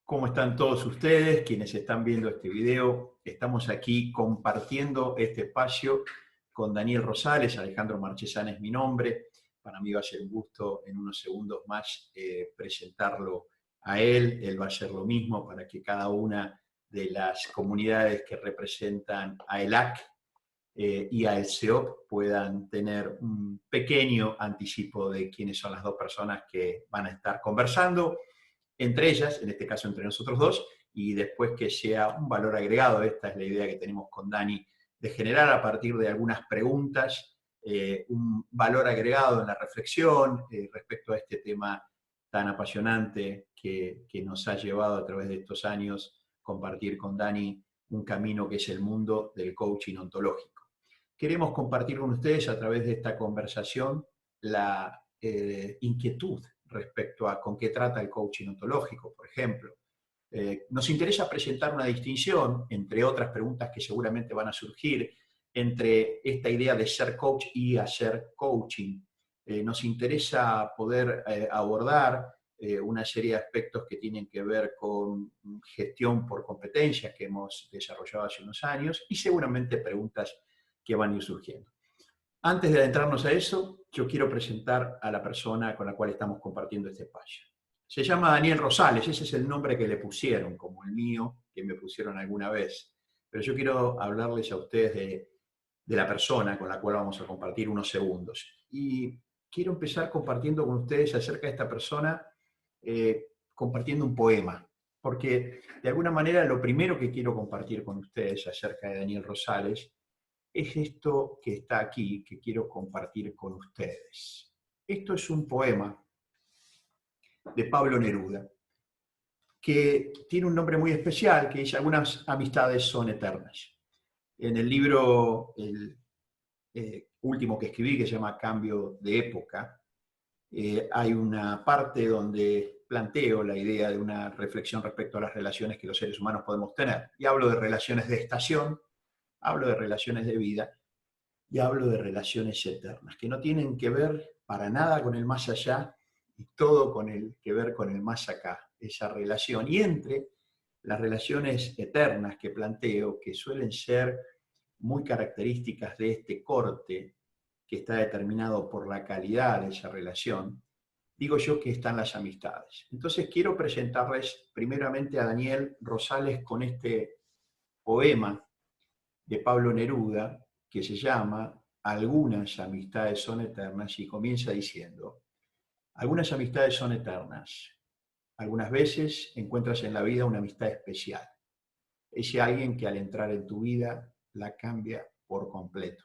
¿Cómo están todos ustedes, quienes están viendo este video? Estamos aquí compartiendo este espacio con Daniel Rosales. Alejandro Marchesán es mi nombre. Para mí va a ser un gusto en unos segundos más presentarlo a él. Él va a hacer lo mismo para que cada una de las comunidades que representan a ELAC y a el CEOP puedan tener un pequeño anticipo de quiénes son las dos personas que van a estar conversando entre ellas, en este caso entre nosotros dos, y después que sea un valor agregado. Esta es la idea que tenemos con Dani, de generar a partir de algunas preguntas un valor agregado en la reflexión respecto a este tema tan apasionante que nos ha llevado a través de estos años compartir con Dani un camino que es el mundo del coaching ontológico. Queremos compartir con ustedes a través de esta conversación la inquietud respecto a con qué trata el coaching ontológico, por ejemplo. Nos interesa presentar una distinción, entre otras preguntas que seguramente van a surgir, entre esta idea de ser coach y hacer coaching. Nos interesa poder abordar una serie de aspectos que tienen que ver con gestión por competencias que hemos desarrollado hace unos años y seguramente preguntas que van a ir surgiendo. Antes de adentrarnos a eso, yo quiero presentar a la persona con la cual estamos compartiendo este espacio. Se llama Daniel Rosales, ese es el nombre que le pusieron, como el mío, que me pusieron alguna vez. Pero yo quiero hablarles a ustedes de la persona con la cual vamos a compartir unos segundos. Y quiero empezar compartiendo con ustedes acerca de esta persona, compartiendo un poema. Porque de alguna manera lo primero que quiero compartir con ustedes acerca de Daniel Rosales es esto que está aquí, que quiero compartir con ustedes. Esto es un poema de Pablo Neruda, que tiene un nombre muy especial, que dice: algunas amistades son eternas. En el libro último que escribí, que se llama Cambio de Época, hay una parte donde planteo la idea de una reflexión respecto a las relaciones que los seres humanos podemos tener. Y hablo de relaciones de estación, hablo de relaciones de vida, y hablo de relaciones eternas, que no tienen que ver para nada con el más allá y todo con el que ver con el más acá, esa relación. Y entre las relaciones eternas que planteo, que suelen ser muy características de este corte, que está determinado por la calidad de esa relación, digo yo que están las amistades. Entonces quiero presentarles primeramente a Daniel Rosales con este poema de Pablo Neruda, que se llama Algunas amistades son eternas, y comienza diciendo: algunas amistades son eternas. Algunas veces encuentras en la vida una amistad especial. Ese alguien que al entrar en tu vida la cambia por completo.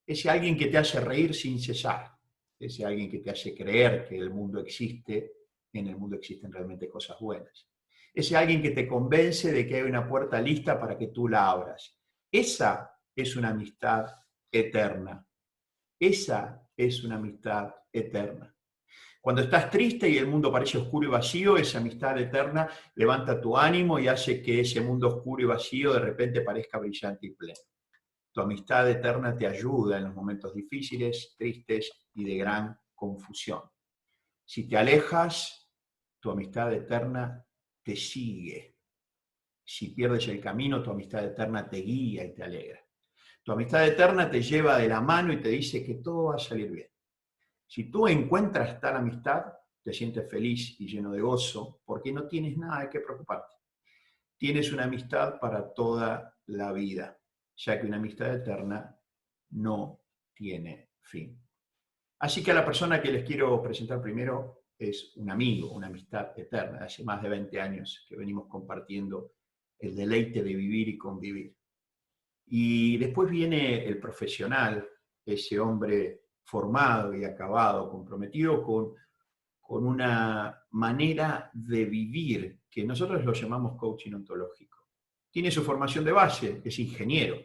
Ese alguien que te hace reír sin cesar. Ese alguien que te hace creer que el mundo existe, en el mundo existen realmente cosas buenas. Ese alguien que te convence de que hay una puerta lista para que tú la abras. Esa es una amistad eterna. Esa es una amistad eterna. Cuando estás triste y el mundo parece oscuro y vacío, esa amistad eterna levanta tu ánimo y hace que ese mundo oscuro y vacío de repente parezca brillante y pleno. Tu amistad eterna te ayuda en los momentos difíciles, tristes y de gran confusión. Si te alejas, tu amistad eterna te sigue. Si pierdes el camino, tu amistad eterna te guía y te alegra. Tu amistad eterna te lleva de la mano y te dice que todo va a salir bien. Si tú encuentras tal amistad, te sientes feliz y lleno de gozo porque no tienes nada de qué preocuparte. Tienes una amistad para toda la vida, ya que una amistad eterna no tiene fin. Así que a la persona que les quiero presentar primero es un amigo, una amistad eterna. Hace más de 20 años que venimos compartiendo el deleite de vivir y convivir. Y después viene el profesional, ese hombre formado y acabado, comprometido con una manera de vivir que nosotros lo llamamos coaching ontológico. Tiene su formación de base, es ingeniero,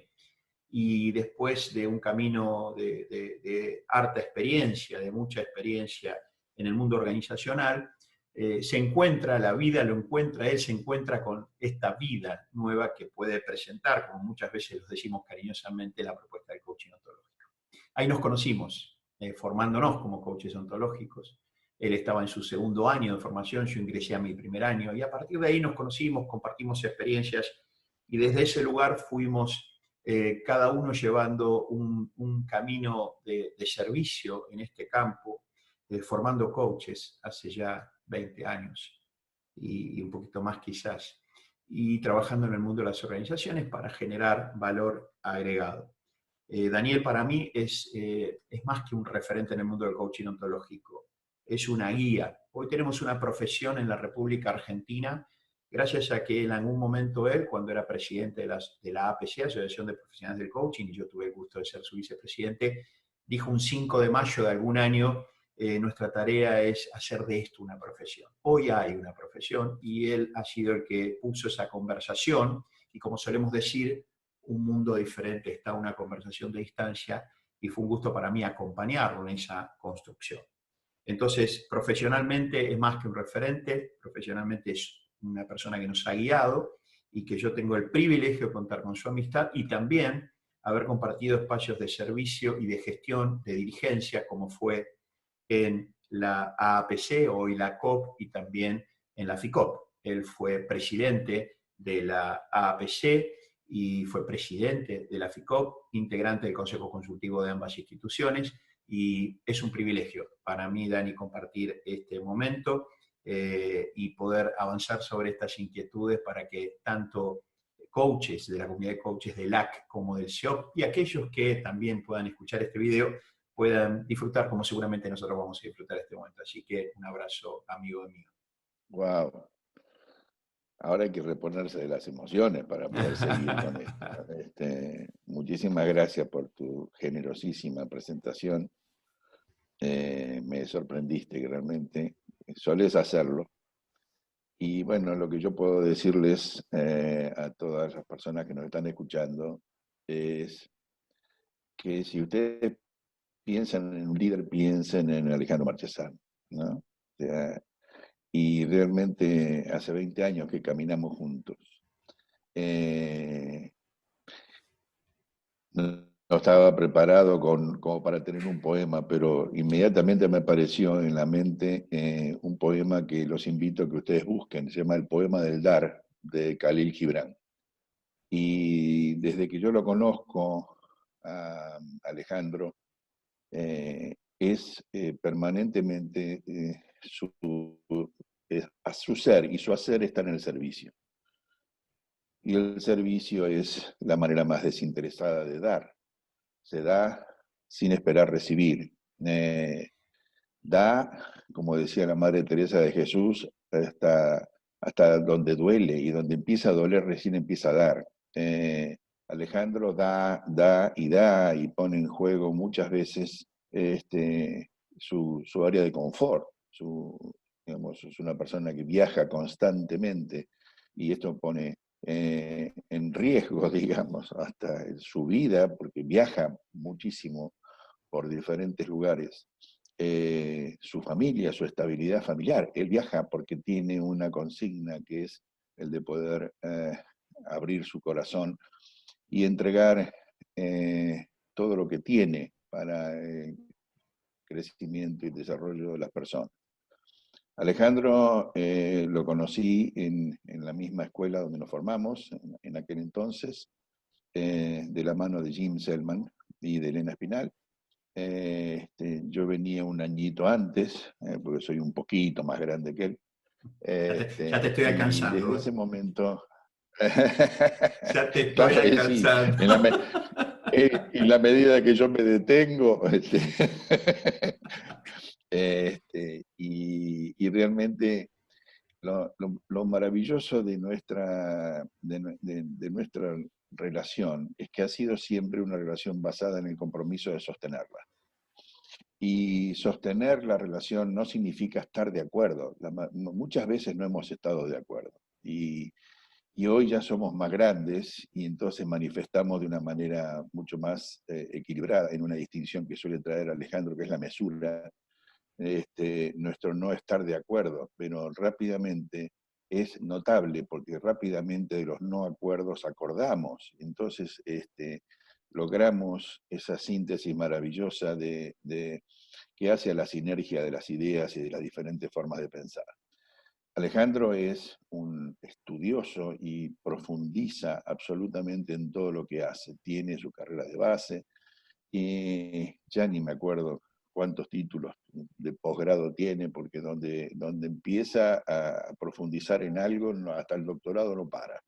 y después de un camino de harta experiencia, de mucha experiencia en el mundo organizacional, se encuentra, la vida lo encuentra, él se encuentra con esta vida nueva que puede presentar, como muchas veces los decimos cariñosamente, la propuesta del coaching ontológico. Ahí nos conocimos, formándonos como coaches ontológicos. Él estaba en su segundo año de formación, yo ingresé a mi primer año, y a partir de ahí nos conocimos, compartimos experiencias, y desde ese lugar fuimos cada uno llevando un camino de servicio en este campo, formando coaches hace ya 20 años y un poquito más quizás, y trabajando en el mundo de las organizaciones para generar valor agregado. Daniel para mí es más que un referente en el mundo del coaching ontológico, es una guía. Hoy tenemos una profesión en la República Argentina gracias a que en algún momento él, cuando era presidente de la APC, Asociación de Profesionales del Coaching, y yo tuve el gusto de ser su vicepresidente, dijo un 5 de mayo de algún año, nuestra tarea es hacer de esto una profesión. Hoy hay una profesión y él ha sido el que puso esa conversación y, como solemos decir, un mundo diferente está una conversación de distancia, y fue un gusto para mí acompañarlo en esa construcción. Entonces, profesionalmente es más que un referente, profesionalmente es una persona que nos ha guiado y que yo tengo el privilegio de contar con su amistad y también haber compartido espacios de servicio y de gestión, de dirigencia, como fue en la AAPC, hoy la COP, y también en la FICOP. Él fue presidente de la AAPC y fue presidente de la FICOP, integrante del Consejo Consultivo de ambas instituciones, y es un privilegio para mí, Dani, compartir este momento y poder avanzar sobre estas inquietudes para que tanto coaches de la comunidad de coaches de LAC como del SIOP y aquellos que también puedan escuchar este video puedan disfrutar como seguramente nosotros vamos a disfrutar este momento. Así que un abrazo, amigo mío. Wow. Ahora hay que reponerse de las emociones para poder seguir con esto. Muchísimas gracias por tu generosísima presentación. Me sorprendiste realmente. Solés hacerlo. Y bueno, lo que yo puedo decirles a todas las personas que nos están escuchando es que si ustedes piensan en un líder, piensen en Alejandro Marchesán, ¿no? O sea, y realmente hace 20 años que caminamos juntos. No estaba preparado como para tener un poema, pero inmediatamente me apareció en la mente un poema que los invito a que ustedes busquen, se llama El Poema del Dar, de Khalil Gibran. Y desde que yo lo conozco a Alejandro, es permanentemente a su ser y su hacer está en el servicio. Y el servicio es la manera más desinteresada de dar. Se da sin esperar recibir. Da, como decía la Madre Teresa de Jesús, hasta donde duele, y donde empieza a doler recién empieza a dar. Alejandro da y pone en juego muchas veces su área de confort. Digamos, es una persona que viaja constantemente y esto pone en riesgo, digamos, hasta su vida, porque viaja muchísimo por diferentes lugares. Su familia, su estabilidad familiar. Él viaja porque tiene una consigna que es el de poder abrir su corazón y entregar todo lo que tiene para el crecimiento y desarrollo de las personas. Alejandro lo conocí en la misma escuela donde nos formamos en aquel entonces, de la mano de Jim Selman y de Elena Espinal. Yo venía un añito antes, porque soy un poquito más grande que él. Ya te estoy Y desde alcanzando. ese momento, Ya te estoy claro, sí, alcanzando. en la medida que yo me detengo, y realmente lo maravilloso de nuestra relación es que ha sido siempre una relación basada en el compromiso de sostenerla. Y sostener la relación no significa estar de acuerdo. Muchas veces no hemos estado de acuerdo. Y hoy ya somos más grandes y entonces manifestamos de una manera mucho más equilibrada, en una distinción que suele traer Alejandro, que es la mesura, nuestro no estar de acuerdo, pero rápidamente es notable porque rápidamente de los no acuerdos acordamos. Entonces logramos esa síntesis maravillosa de que hace a la sinergia de las ideas y de las diferentes formas de pensar. Alejandro es un estudioso y profundiza absolutamente en todo lo que hace. Tiene su carrera de base y ya ni me acuerdo cuántos títulos de posgrado tiene, porque donde empieza a profundizar en algo, hasta el doctorado no para.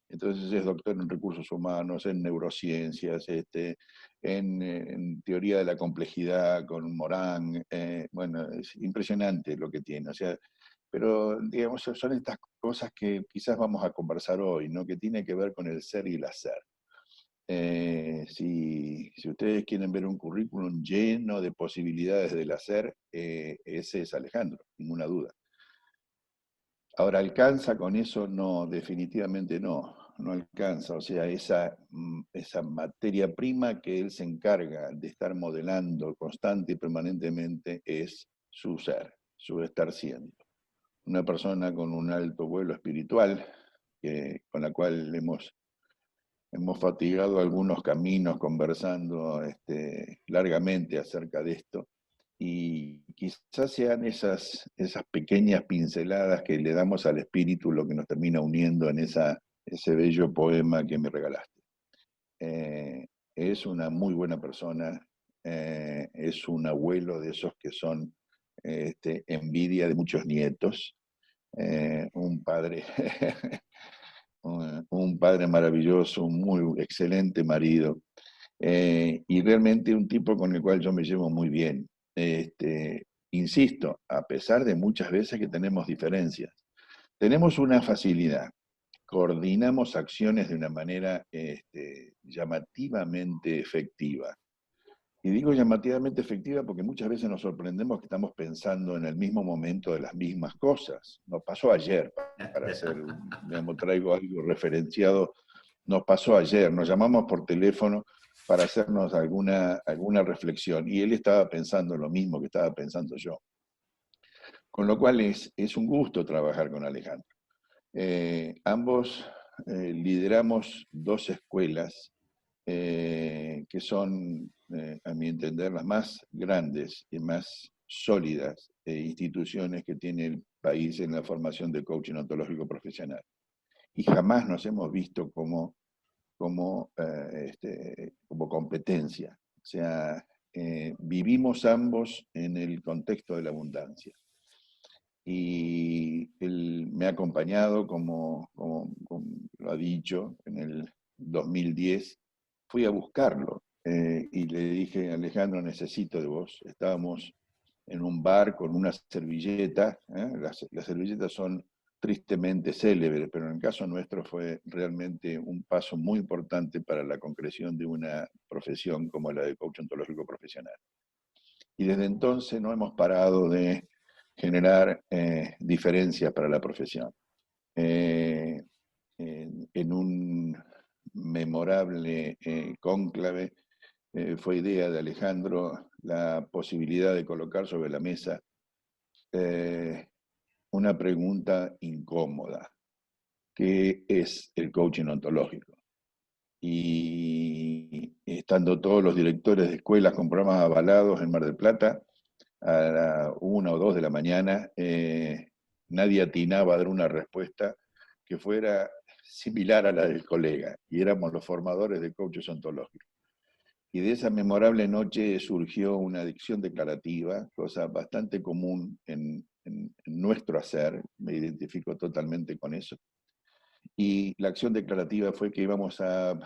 Entonces es doctor en recursos humanos, en neurociencias, en teoría de la complejidad con Morán. Bueno, es impresionante lo que tiene. O sea, pero digamos, son estas cosas que quizás vamos a conversar hoy, ¿no? Que tiene que ver con el ser y el hacer. Si ustedes quieren ver un currículum lleno de posibilidades del hacer, ese es Alejandro, ninguna duda. Ahora, ¿alcanza con eso? No, definitivamente no alcanza. O sea, esa materia prima que él se encarga de estar modelando constante y permanentemente es su ser, su estar siendo. Una persona con un alto vuelo espiritual, con la cual hemos fatigado algunos caminos conversando largamente acerca de esto. Y quizás sean esas pequeñas pinceladas que le damos al espíritu lo que nos termina uniendo en ese bello poema que me regalaste. Es una muy buena persona, es un abuelo de esos que son envidia de muchos nietos, un padre, un padre maravilloso, un muy excelente marido, y realmente un tipo con el cual yo me llevo muy bien. Insisto, a pesar de muchas veces que tenemos diferencias, tenemos una facilidad, coordinamos acciones de una manera llamativamente efectiva. Y digo llamativamente efectiva porque muchas veces nos sorprendemos que estamos pensando en el mismo momento de las mismas cosas. Nos pasó ayer, para hacer, digamos, traigo algo referenciado, nos pasó ayer, nos llamamos por teléfono para hacernos alguna reflexión y él estaba pensando lo mismo que estaba pensando yo. Con lo cual es un gusto trabajar con Alejandro. Ambos lideramos dos escuelas que son, a mi entender, las más grandes y más sólidas instituciones que tiene el país en la formación de coaching ontológico profesional. Y jamás nos hemos visto como competencia. O sea, vivimos ambos en el contexto de la abundancia. Y él me ha acompañado, como lo ha dicho, en el 2010. Fui a buscarlo y le dije, Alejandro, necesito de vos. Estábamos en un bar con una servilleta. Las servilletas son tristemente célebres, pero en el caso nuestro fue realmente un paso muy importante para la concreción de una profesión como la de coach ontológico profesional. Y desde entonces no hemos parado de generar diferencias para la profesión. En un memorable cónclave fue idea de Alejandro la posibilidad de colocar sobre la mesa una pregunta incómoda, que es el coaching ontológico. Y estando todos los directores de escuelas con programas avalados en Mar del Plata, a la 1 o 2 de la mañana, nadie atinaba a dar una respuesta que fuera similar a la del colega, y éramos los formadores de coaches ontológicos. Y de esa memorable noche surgió una dicción declarativa, cosa bastante común en nuestro hacer, me identifico totalmente con eso. Y la acción declarativa fue que íbamos a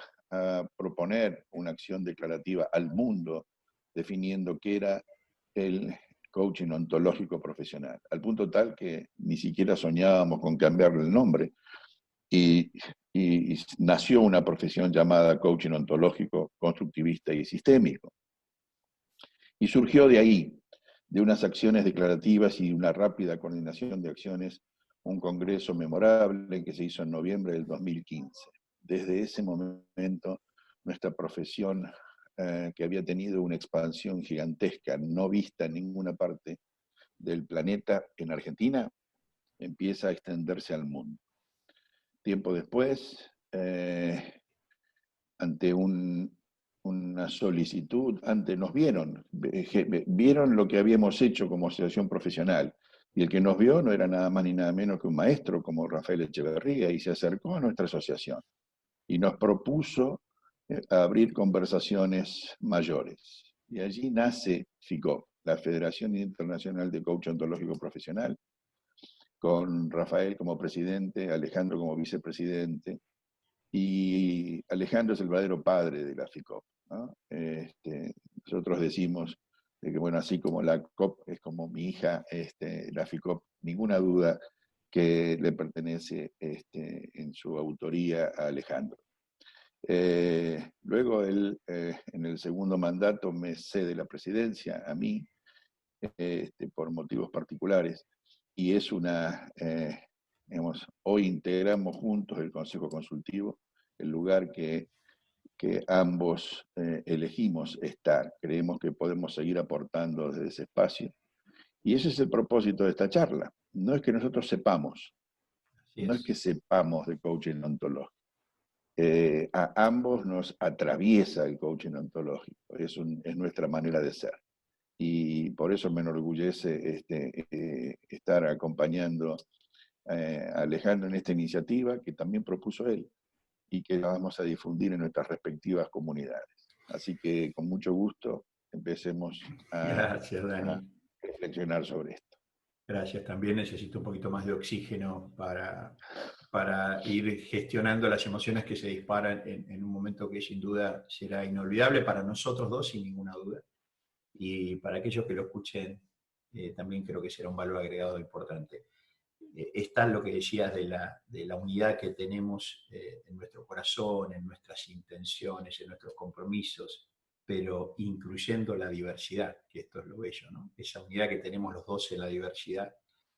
proponer una acción declarativa al mundo, definiendo qué era el coaching ontológico profesional, al punto tal que ni siquiera soñábamos con cambiarle el nombre. Y nació una profesión llamada coaching ontológico, constructivista y sistémico. Y surgió de ahí, de unas acciones declarativas y una rápida coordinación de acciones, un congreso memorable que se hizo en noviembre del 2015. Desde ese momento, nuestra profesión, que había tenido una expansión gigantesca, no vista en ninguna parte del planeta en Argentina, empieza a extenderse al mundo. Tiempo después, ante un una solicitud, antes nos vieron, vieron lo que habíamos hecho como asociación profesional, y el que nos vio no era nada más ni nada menos que un maestro como Rafael Echeverría, y se acercó a nuestra asociación y nos propuso abrir conversaciones mayores. Y allí nace FICOP, la Federación Internacional de Coach Ontológico Profesional, con Rafael como presidente, Alejandro como vicepresidente, y Alejandro es el verdadero padre de la FICOP, ¿no? Nosotros decimos de que, bueno, así como la COP es como mi hija, la FICOP, ninguna duda que le pertenece en su autoría a Alejandro. Luego él, en el segundo mandato, me cede la presidencia a mí, por motivos particulares, y es digamos, hoy integramos juntos el Consejo Consultivo, el lugar que ambos elegimos estar. Creemos que podemos seguir aportando desde ese espacio. Y ese es el propósito de esta charla. No es que nosotros sepamos, Así no es es. que sepamos de coaching ontológico. A ambos nos atraviesa el coaching ontológico, es nuestra manera de ser. Y por eso me enorgullece estar acompañando a Alejandro en esta iniciativa que también propuso él y que la vamos a difundir en nuestras respectivas comunidades. Así que con mucho gusto empecemos Gracias, a Dani. reflexionar sobre esto. Gracias. También necesito un poquito más de oxígeno para ir gestionando las emociones que se disparan en un momento que sin duda será inolvidable para nosotros dos, sin ninguna duda. Y para aquellos que lo escuchen, también creo que será un valor agregado importante. Está lo que decías de la unidad que tenemos en nuestro corazón, en nuestras intenciones, en nuestros compromisos, pero incluyendo la diversidad, que esto es lo bello, ¿no? Esa unidad que tenemos los dos en la diversidad,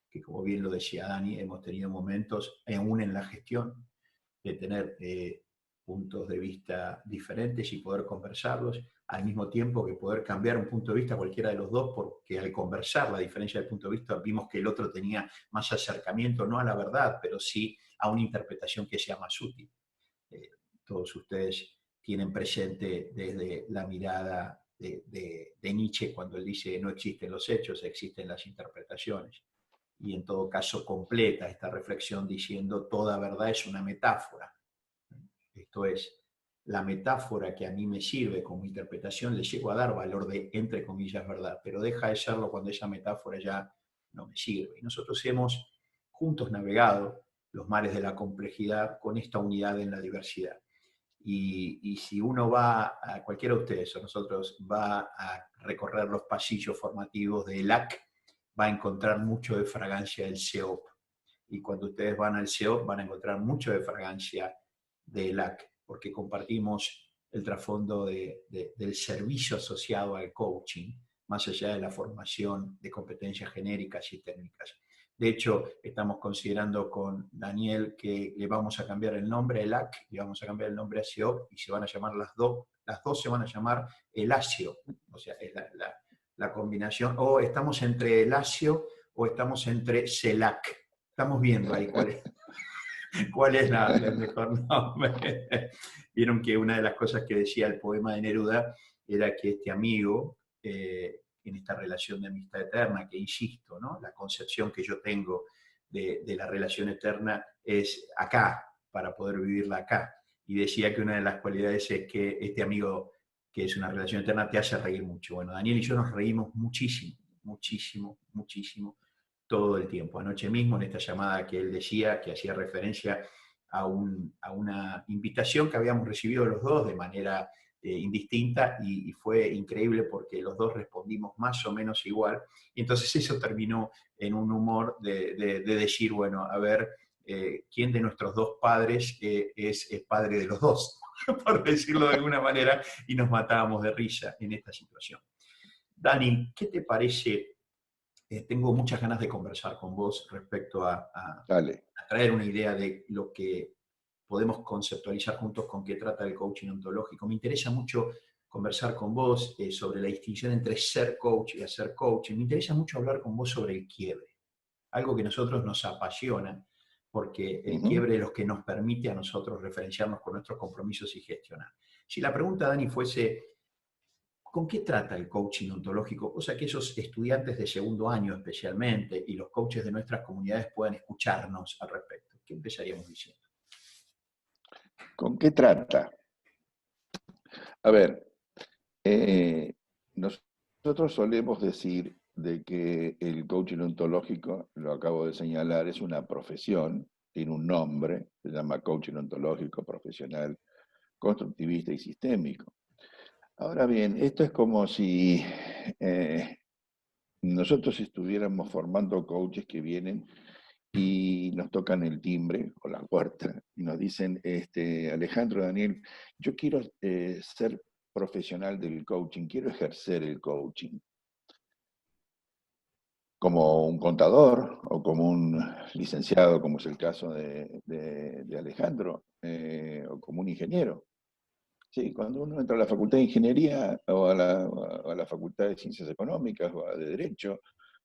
que como bien lo decía Dani, hemos tenido momentos, aún en la gestión, de tener puntos de vista diferentes y poder conversarlos, al mismo tiempo que poder cambiar un punto de vista cualquiera de los dos, porque al conversar la diferencia de punto de vista vimos que el otro tenía más acercamiento, no a la verdad, pero sí a una interpretación que sea más útil. Eh, Todos ustedes tienen presente desde la mirada de Nietzsche cuando él dice no existen los hechos, existen las interpretaciones. Y en todo caso completa esta reflexión diciendo toda verdad es una metáfora. Esto es, la metáfora que a mí me sirve como interpretación le llego a dar valor de, entre comillas, verdad, pero deja de serlo cuando esa metáfora ya no me sirve. Y nosotros hemos juntos navegado los mares de la complejidad con esta unidad en la diversidad. Y si uno va, a cualquiera de ustedes o nosotros, va a recorrer los pasillos formativos de ELAC, va a encontrar mucho de fragancia del CEOP. Y cuando ustedes van al CEOP van a encontrar mucho de fragancia de ELAC, porque compartimos el trasfondo del servicio asociado al coaching, más allá de la formación de competencias genéricas y técnicas. De hecho, estamos considerando con Daniel que le vamos a cambiar el nombre a ELAC, le vamos a cambiar el nombre a CEOP y se van a llamar las dos se van a llamar ELACIO, o sea, es la combinación, o estamos entre ELACIO o estamos entre CELAC. Estamos viendo ahí cuál es el mejor nombre. Vieron que una de las cosas que decía el poema de Neruda era que este amigo, en esta relación de amistad eterna, que insisto, ¿no? La concepción que yo tengo de la relación eterna es acá, para poder vivirla acá. Y decía que una de las cualidades es que este amigo, que es una relación eterna, te hace reír mucho. Bueno, Daniel y yo nos reímos muchísimo, muchísimo, muchísimo todo el tiempo. Anoche mismo, en esta llamada que él decía, que hacía referencia a una invitación que habíamos recibido los dos de manera indistinta y fue increíble porque los dos respondimos más o menos igual. Y entonces eso terminó en un humor de decir, bueno, a ver, ¿quién de nuestros dos padres es padre de los dos? Por decirlo de alguna manera, y nos matábamos de risa en esta situación. Dani, ¿qué te parece? Tengo muchas ganas de conversar con vos respecto Dale. a traer una idea de lo que podemos conceptualizar juntos con qué trata el coaching ontológico. Me interesa mucho conversar con vos sobre la distinción entre ser coach y hacer coaching. Me interesa mucho hablar con vos sobre el quiebre, algo que a nosotros nos apasiona, porque el quiebre es lo que nos permite a nosotros referenciarnos con nuestros compromisos y gestionar. Si la pregunta, Dani, fuese, ¿con qué trata el coaching ontológico? O sea, que esos estudiantes de segundo año especialmente y los coaches de nuestras comunidades puedan escucharnos al respecto. ¿Qué empezaríamos diciendo? ¿Con qué trata? A ver, nosotros solemos decir de que el coaching ontológico, lo acabo de señalar, es una profesión, tiene un nombre, se llama coaching ontológico profesional, constructivista y sistémico. Ahora bien, esto es como si nosotros estuviéramos formando coaches que vienen y nos tocan el timbre o la puerta y nos dicen, Alejandro, Daniel, yo quiero ser profesional del coaching, quiero ejercer el coaching como un contador o como un licenciado, como es el caso de Alejandro, o como un ingeniero. Sí, cuando uno entra a la Facultad de Ingeniería o a la Facultad de Ciencias Económicas o a de Derecho,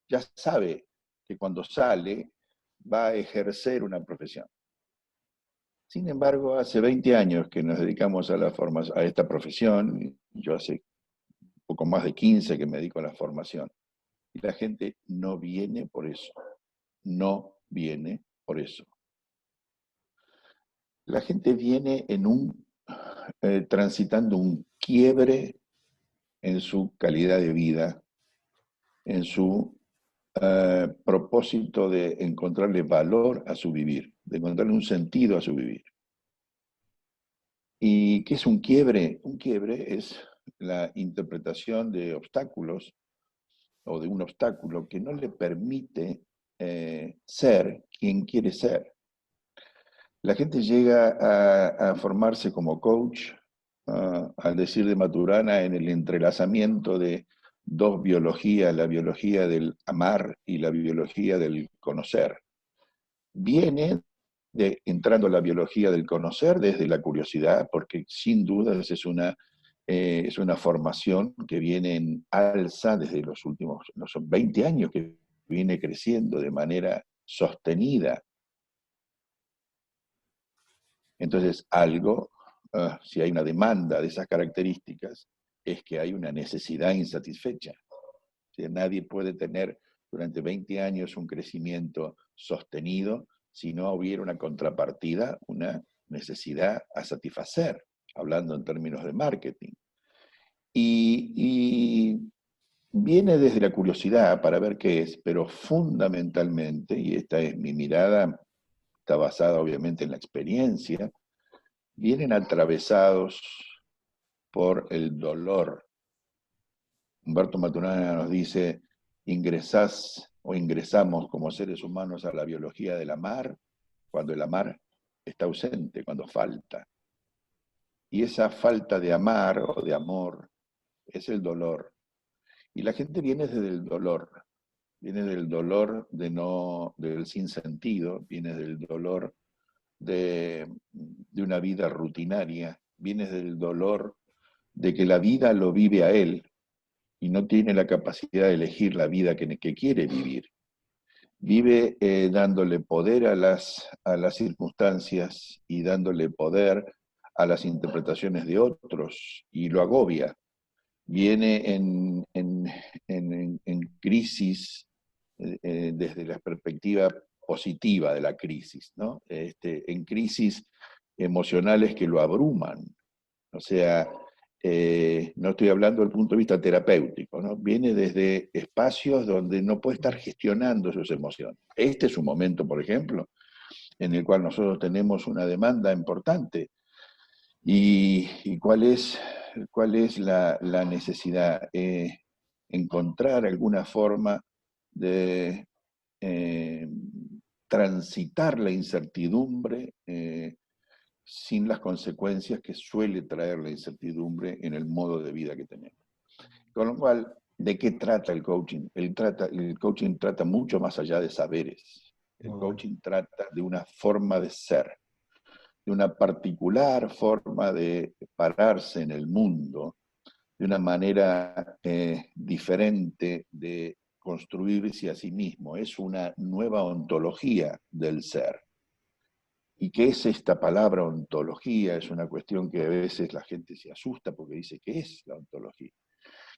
ya sabe que cuando sale va a ejercer una profesión. Sin embargo, hace 20 años que nos dedicamos a esta profesión, yo hace poco más de 15 que me dedico a la formación, y la gente no viene por eso, no viene por eso. La gente viene transitando un quiebre en su calidad de vida, en su propósito de encontrarle valor a su vivir, de encontrarle un sentido a su vivir. ¿Y qué es un quiebre? Un quiebre es la interpretación de obstáculos o de un obstáculo que no le permite ser quien quiere ser. La gente llega a formarse como coach, al decir de Maturana, en el entrelazamiento de dos biologías, la biología del amar y la biología del conocer. Viene entrando a la biología del conocer desde la curiosidad, porque sin duda es una formación que viene en alza desde los últimos, no son 20 años, que viene creciendo de manera sostenida. Entonces, si hay una demanda de esas características, es que hay una necesidad insatisfecha. O sea, nadie puede tener durante 20 años un crecimiento sostenido si no hubiera una contrapartida, una necesidad a satisfacer, hablando en términos de marketing. Y viene desde la curiosidad para ver qué es, pero fundamentalmente, y esta es mi mirada, está basada obviamente en la experiencia, vienen atravesados por el dolor. Humberto Maturana nos dice, ingresás o ingresamos como seres humanos a la biología del amar cuando el amar está ausente, cuando falta. Y esa falta de amar o de amor es el dolor. Y la gente viene desde el dolor, viene del dolor del sinsentido, viene del dolor de una vida rutinaria, viene del dolor de que la vida lo vive a él y no tiene la capacidad de elegir la vida que quiere vivir. Vive dándole poder a las circunstancias y dándole poder a las interpretaciones de otros y lo agobia. Viene en crisis desde la perspectiva positiva de la crisis, ¿no? En crisis emocionales que lo abruman. O sea, no estoy hablando desde el punto de vista terapéutico, ¿no? Viene desde espacios donde no puede estar gestionando sus emociones. Este es un momento, por ejemplo, en el cual nosotros tenemos una demanda importante. ¿Y cuál es la necesidad? Encontrar alguna forma de transitar la incertidumbre sin las consecuencias que suele traer la incertidumbre en el modo de vida que tenemos. Con lo cual, ¿de qué trata el coaching? El coaching trata mucho más allá de saberes. El coaching trata de una forma de ser, de una particular forma de pararse en el mundo, de una manera diferente de construirse a sí mismo. Es una nueva ontología del ser. ¿Y qué es esta palabra ontología? Es una cuestión que a veces la gente se asusta porque dice, ¿qué es la ontología?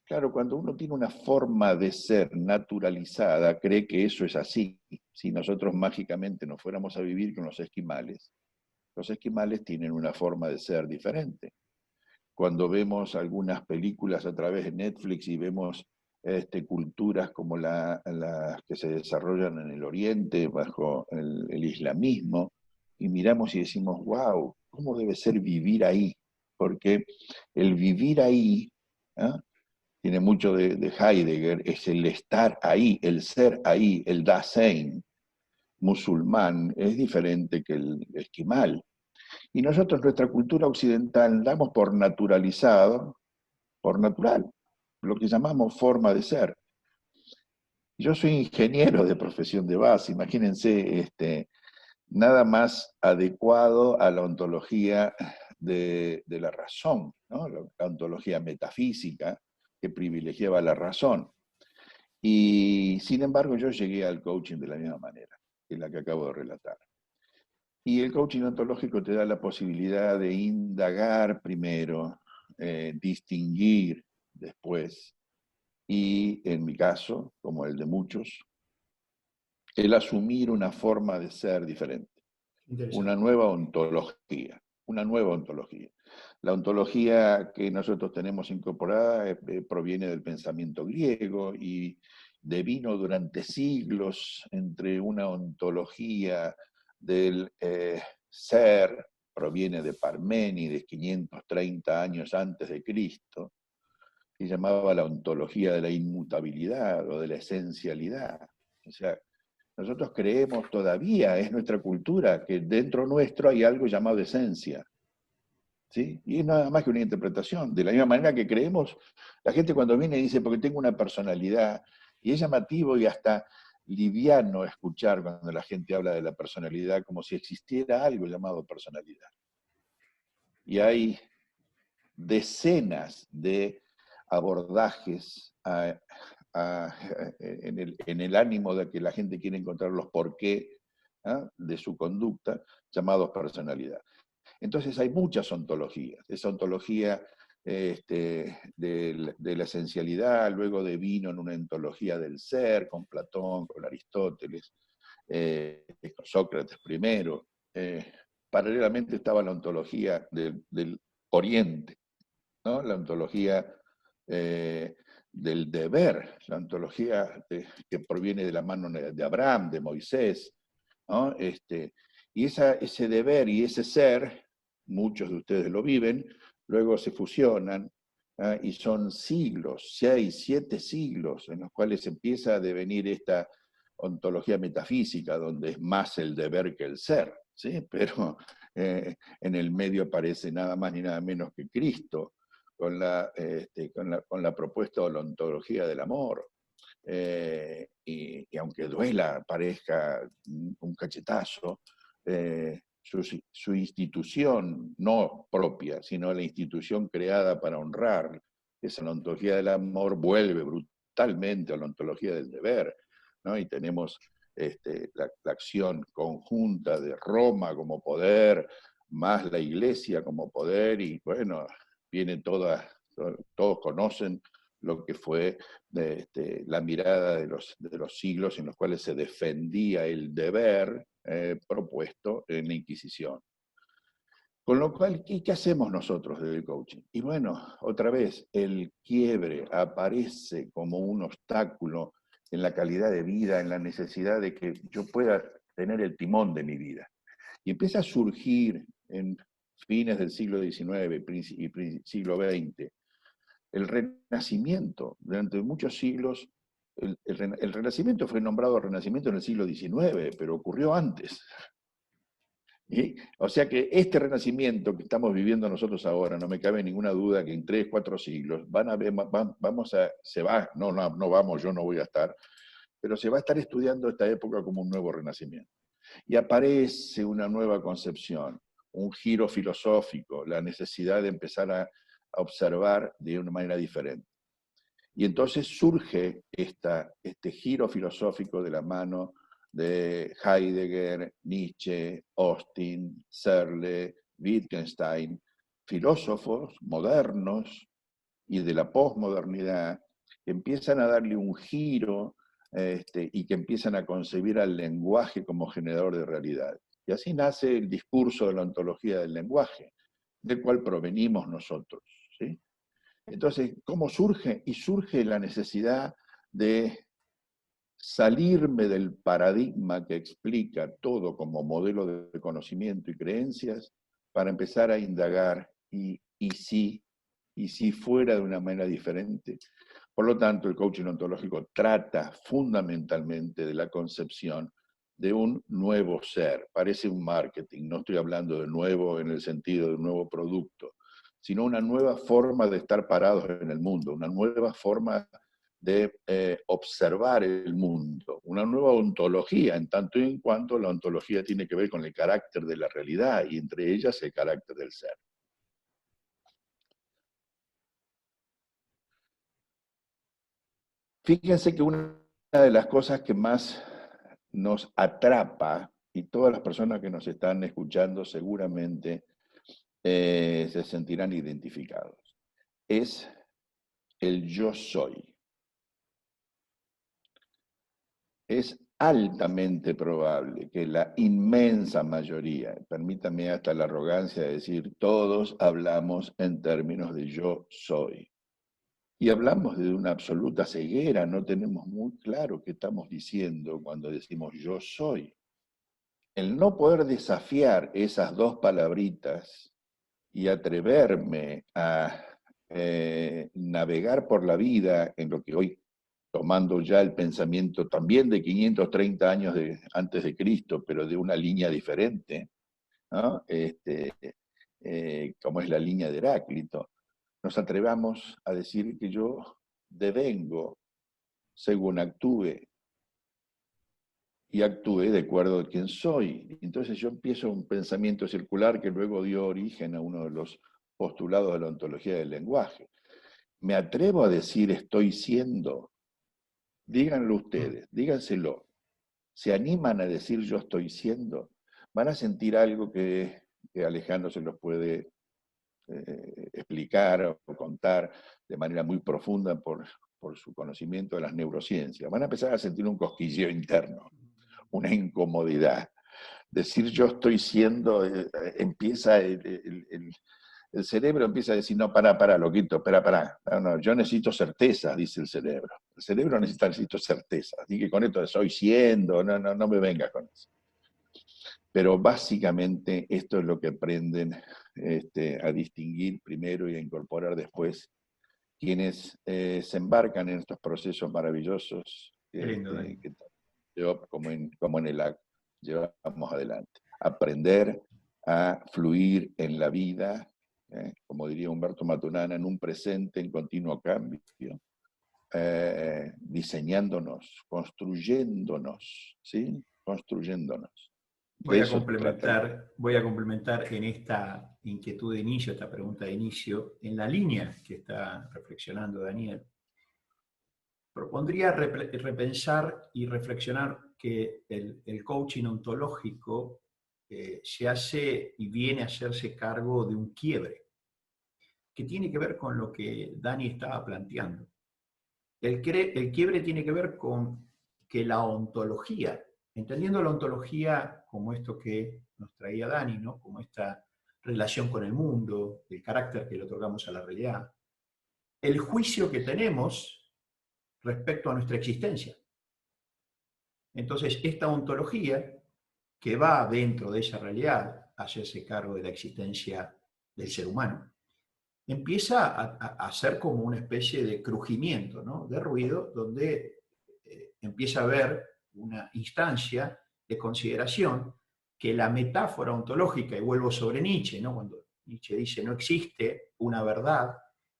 Claro, cuando uno tiene una forma de ser naturalizada, cree que eso es así. Si nosotros mágicamente nos fuéramos a vivir con los esquimales tienen una forma de ser diferente. Cuando vemos algunas películas a través de Netflix y vemos culturas como las que se desarrollan en el Oriente bajo el islamismo, y miramos y decimos, wow, ¿cómo debe ser vivir ahí? Porque el vivir ahí, ¿ah? Tiene mucho de Heidegger, es el estar ahí, el ser ahí, el Dasein musulmán, es diferente que el esquimal. Y nosotros, nuestra cultura occidental, damos por naturalizado, por natural, lo que llamamos forma de ser. Yo soy ingeniero de profesión de base, imagínense, nada más adecuado a la ontología de la razón, ¿no? La ontología metafísica que privilegiaba la razón. Y sin embargo, yo llegué al coaching de la misma manera, que la que acabo de relatar. Y el coaching ontológico te da la posibilidad de indagar primero, distinguir después, y en mi caso, como el de muchos, el asumir una forma de ser diferente, una Interesante. nueva ontología, una nueva ontología. La ontología que nosotros tenemos incorporada proviene del pensamiento griego y devino durante siglos entre una ontología del ser, proviene de Parménides, 530 años antes de Cristo, que llamaba la ontología de la inmutabilidad o de la esencialidad. O sea, nosotros creemos todavía, es nuestra cultura, que dentro nuestro hay algo llamado esencia. ¿Sí? Y es nada más que una interpretación. De la misma manera que creemos, la gente cuando viene dice, porque tengo una personalidad, y es llamativo y hasta liviano escuchar cuando la gente habla de la personalidad como si existiera algo llamado personalidad. Y hay decenas de abordajes en el ánimo de que la gente quiere encontrar los porqué, ¿ah?, de su conducta, llamados personalidad. Entonces hay muchas ontologías. Esa ontología de la esencialidad, luego devino en una ontología del ser, con Platón, con Aristóteles, con Sócrates primero. Paralelamente estaba la ontología del Oriente, ¿no? La ontología del deber, la ontología que proviene de la mano de Abraham, de Moisés, ¿no? Y ese deber y ese ser, muchos de ustedes lo viven, luego se fusionan, ¿ah? Y son siglos, 6, 7 siglos, en los cuales empieza a devenir esta ontología metafísica, donde es más el deber que el ser, ¿sí? Pero en el medio aparece nada más ni nada menos que Cristo, con la propuesta de la ontología del amor. Y aunque duela, parezca un cachetazo, su institución no propia, sino la institución creada para honrar esa ontología del amor vuelve brutalmente a la ontología del deber, ¿no? Y tenemos la acción conjunta de Roma como poder, más la Iglesia como poder, y bueno, viene todos conocen lo que fue la mirada de los siglos en los cuales se defendía el deber propuesto en la Inquisición. Con lo cual, ¿qué hacemos nosotros desde el coaching? Y bueno, otra vez, el quiebre aparece como un obstáculo en la calidad de vida, en la necesidad de que yo pueda tener el timón de mi vida. Y empieza a surgir en fines del siglo XIX y siglo XX el Renacimiento. Durante muchos siglos, el Renacimiento fue nombrado Renacimiento en el siglo XIX, pero ocurrió antes. ¿Sí? O sea que este renacimiento que estamos viviendo nosotros ahora, no me cabe ninguna duda que en 3, 4 siglos no vamos, yo no voy a estar, pero se va a estar estudiando esta época como un nuevo renacimiento. Y aparece una nueva concepción, un giro filosófico, la necesidad de empezar a observar de una manera diferente. Y entonces surge este giro filosófico de la mano de Heidegger, Nietzsche, Austin, Searle, Wittgenstein, filósofos modernos y de la posmodernidad, que empiezan a darle un giro y que empiezan a concebir al lenguaje como generador de realidad. Y así nace el discurso de la ontología del lenguaje, del cual provenimos nosotros, ¿sí? Entonces, ¿cómo surge? Y surge la necesidad de salirme del paradigma que explica todo como modelo de conocimiento y creencias para empezar a indagar y si fuera de una manera diferente. Por lo tanto, el coaching ontológico trata fundamentalmente de la concepción de un nuevo ser. Parece un marketing, no estoy hablando de nuevo en el sentido de un nuevo producto, sino una nueva forma de estar parados en el mundo, una nueva forma de observar el mundo, una nueva ontología, en tanto y en cuanto la ontología tiene que ver con el carácter de la realidad y entre ellas el carácter del ser. Fíjense que una de las cosas que más nos atrapa, y todas las personas que nos están escuchando seguramente se sentirán identificados, es el yo soy. Es altamente probable que la inmensa mayoría, permítame hasta la arrogancia de decir, todos hablamos en términos de yo soy. Y hablamos de una absoluta ceguera, no tenemos muy claro qué estamos diciendo cuando decimos yo soy. El no poder desafiar esas dos palabritas y atreverme a navegar por la vida en lo que hoy, tomando ya el pensamiento también de 530 años antes de Cristo, pero de una línea diferente, ¿no? Como es la línea de Heráclito, nos atrevamos a decir que yo devengo según actúe y actúe de acuerdo a quién soy. Entonces yo empiezo un pensamiento circular que luego dio origen a uno de los postulados de la ontología del lenguaje. Me atrevo a decir estoy siendo. Díganlo ustedes, díganselo. Se animan a decir yo estoy siendo. Van a sentir algo que Alejandro se los puede explicar o contar de manera muy profunda por su conocimiento de las neurociencias. Van a empezar a sentir un cosquilleo interno, una incomodidad. Decir yo estoy siendo, empieza el cerebro empieza a decir, no, para, loquito, para. No, yo necesito certeza, dice el cerebro. El cerebro necesito certeza. Así que con esto de soy siendo, no me vengas con eso. Pero básicamente esto es lo que aprenden a distinguir primero y a incorporar después quienes se embarcan en estos procesos maravillosos que yo, como en el acto, llevamos adelante. Aprender a fluir en la vida, como diría Humberto Maturana, en un presente en continuo cambio, diseñándonos, construyéndonos, ¿sí? Construyéndonos. Voy a complementar en esta inquietud de inicio, esta pregunta de inicio, en la línea que está reflexionando Daniel. Propondría repensar y reflexionar que el coaching ontológico se hace y viene a hacerse cargo de un quiebre, que tiene que ver con lo que Dani estaba planteando. El quiebre tiene que ver con que la ontología, entendiendo la ontología como esto que nos traía Dani, ¿no? Como esta relación con el mundo, el carácter que le otorgamos a la realidad, el juicio que tenemos respecto a nuestra existencia. Entonces, esta ontología que va dentro de esa realidad a hacerse cargo de la existencia del ser humano, empieza a ser como una especie de crujimiento, ¿no? De ruido, donde empieza a haber una instancia de consideración que la metáfora ontológica, y vuelvo sobre Nietzsche, ¿no? Cuando Nietzsche dice no existe una verdad,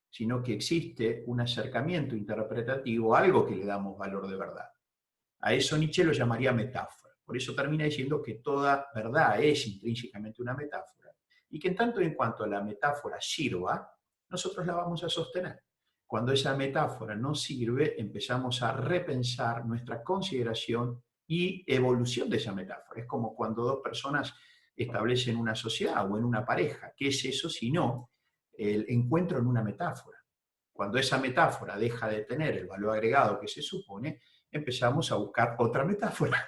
sino que existe un acercamiento interpretativo, algo que le damos valor de verdad. A eso Nietzsche lo llamaría metáfora. Por eso termina diciendo que toda verdad es intrínsecamente una metáfora y que en tanto y en cuanto la metáfora sirva, nosotros la vamos a sostener. Cuando esa metáfora no sirve, empezamos a repensar nuestra consideración y evolución de esa metáfora. Es como cuando dos personas establecen una sociedad o en una pareja. ¿Qué es eso sino el encuentro en una metáfora? Cuando esa metáfora deja de tener el valor agregado que se supone, empezamos a buscar otra metáfora.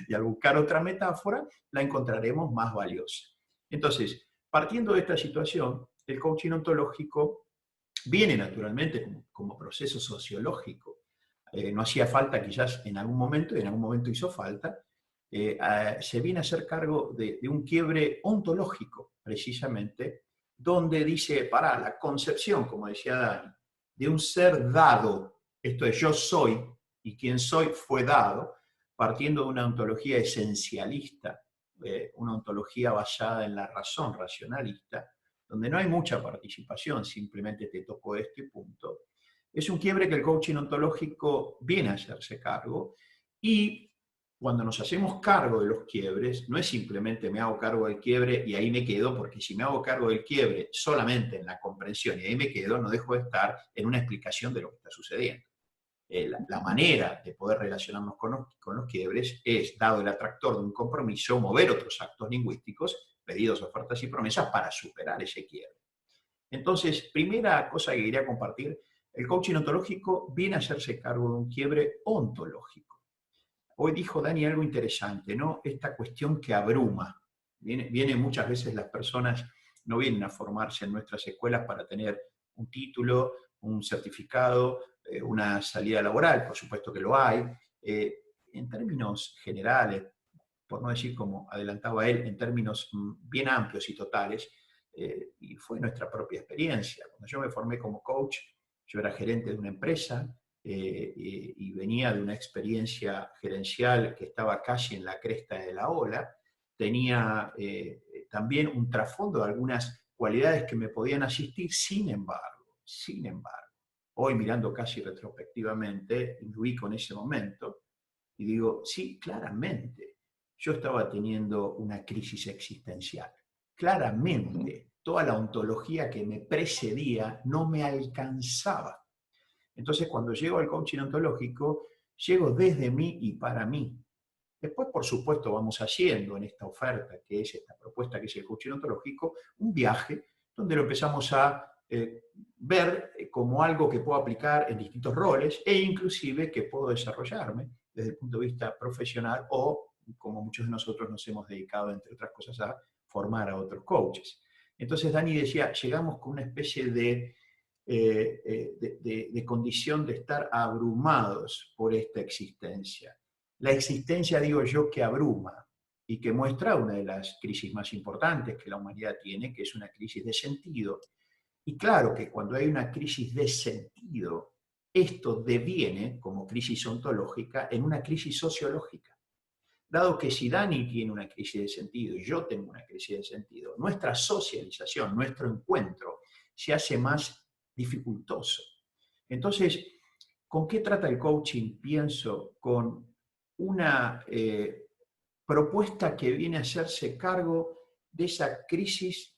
Y al buscar otra metáfora, la encontraremos más valiosa. Entonces, partiendo de esta situación, el coaching ontológico viene naturalmente como proceso sociológico. No hacía falta quizás en algún momento, y en algún momento hizo falta, se viene a hacer cargo de un quiebre ontológico, precisamente, donde dice, para la concepción, como decía Dani, de un ser dado, esto es yo soy, y quien soy fue dado, partiendo de una ontología esencialista, una ontología basada en la razón racionalista, donde no hay mucha participación, simplemente te tocó esto y punto. Es un quiebre que el coaching ontológico viene a hacerse cargo, y cuando nos hacemos cargo de los quiebres, no es simplemente me hago cargo del quiebre y ahí me quedo, porque si me hago cargo del quiebre solamente en la comprensión y ahí me quedo, no dejo de estar en una explicación de lo que está sucediendo. La manera de poder relacionarnos con los quiebres es, dado el atractor de un compromiso, mover otros actos lingüísticos, pedidos, ofertas y promesas para superar ese quiebre. Entonces, primera cosa que quería compartir, el coaching ontológico viene a hacerse cargo de un quiebre ontológico. Hoy dijo Dani algo interesante, ¿no? Esta cuestión que abruma. Viene muchas veces las personas no vienen a formarse en nuestras escuelas para tener un título, un certificado, una salida laboral, por supuesto que lo hay. En términos generales, por no decir como adelantaba él, en términos bien amplios y totales, y fue nuestra propia experiencia. Cuando yo me formé como coach, yo era gerente de una empresa, y venía de una experiencia gerencial que estaba casi en la cresta de la ola. Tenía también un trasfondo de algunas cualidades que me podían asistir, sin embargo, hoy mirando casi retrospectivamente, intuí con ese momento y digo, sí, claramente, yo estaba teniendo una crisis existencial. Claramente, toda la ontología que me precedía no me alcanzaba. Entonces, cuando llego al coaching ontológico, llego desde mí y para mí. Después, por supuesto, vamos haciendo en esta oferta, que es esta propuesta que es el coaching ontológico, un viaje donde lo empezamos a ver como algo que puedo aplicar en distintos roles e inclusive que puedo desarrollarme desde el punto de vista profesional o, como muchos de nosotros nos hemos dedicado, entre otras cosas, a formar a otros coaches. Entonces, Dani decía, llegamos con una especie de condición de estar abrumados por esta existencia. La existencia, digo yo, que abruma y que muestra una de las crisis más importantes que la humanidad tiene, que es una crisis de sentido. Y claro que cuando hay una crisis de sentido, esto deviene, como crisis ontológica, en una crisis sociológica. Dado que si Dani tiene una crisis de sentido y yo tengo una crisis de sentido, nuestra socialización, nuestro encuentro, se hace más dificultoso. Entonces, ¿con qué trata el coaching? Pienso con una propuesta que viene a hacerse cargo de esa crisis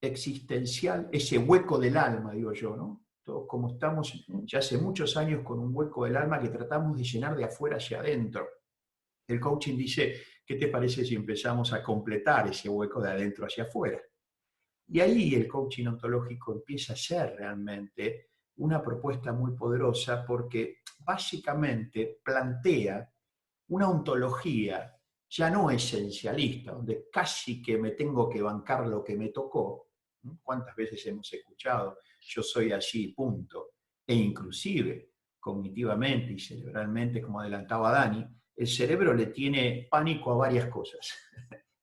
existencial, ese hueco del alma, digo yo, ¿no? Todos como estamos ya hace muchos años con un hueco del alma que tratamos de llenar de afuera hacia adentro. El coaching dice, ¿qué te parece si empezamos a completar ese hueco de adentro hacia afuera? Y ahí el coaching ontológico empieza a ser realmente una propuesta muy poderosa porque básicamente plantea una ontología ya no esencialista, donde casi que me tengo que bancar lo que me tocó. ¿Cuántas veces hemos escuchado yo soy así, punto? E inclusive cognitivamente y cerebralmente, como adelantaba Dani, el cerebro le tiene pánico a varias cosas.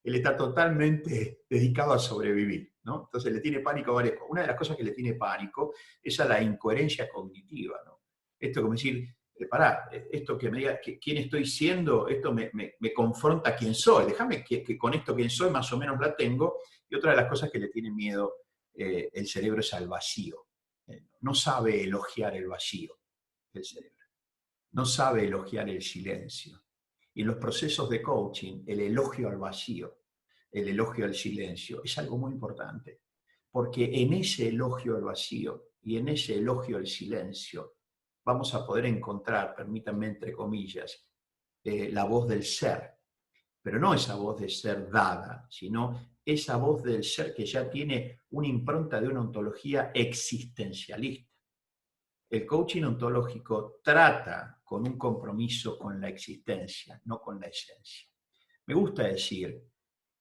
Él está totalmente dedicado a sobrevivir, ¿no? Entonces le tiene pánico a varias cosas. Una de las cosas que le tiene pánico es a la incoherencia cognitiva, ¿no? Esto como decir, pará, esto que me diga quién estoy siendo, esto me confronta a quién soy. Déjame que con esto quién soy más o menos la tengo. Y otra de las cosas que le tiene miedo el cerebro es al vacío. No sabe elogiar el vacío, el cerebro. No sabe elogiar el silencio. Y en los procesos de coaching, el elogio al vacío, el elogio al silencio, es algo muy importante. Porque en ese elogio al vacío y en ese elogio al silencio, vamos a poder encontrar, permítanme entre comillas, la voz del ser, pero no esa voz de ser dada, sino esa voz del ser que ya tiene una impronta de una ontología existencialista. El coaching ontológico trata con un compromiso con la existencia, no con la esencia. Me gusta decir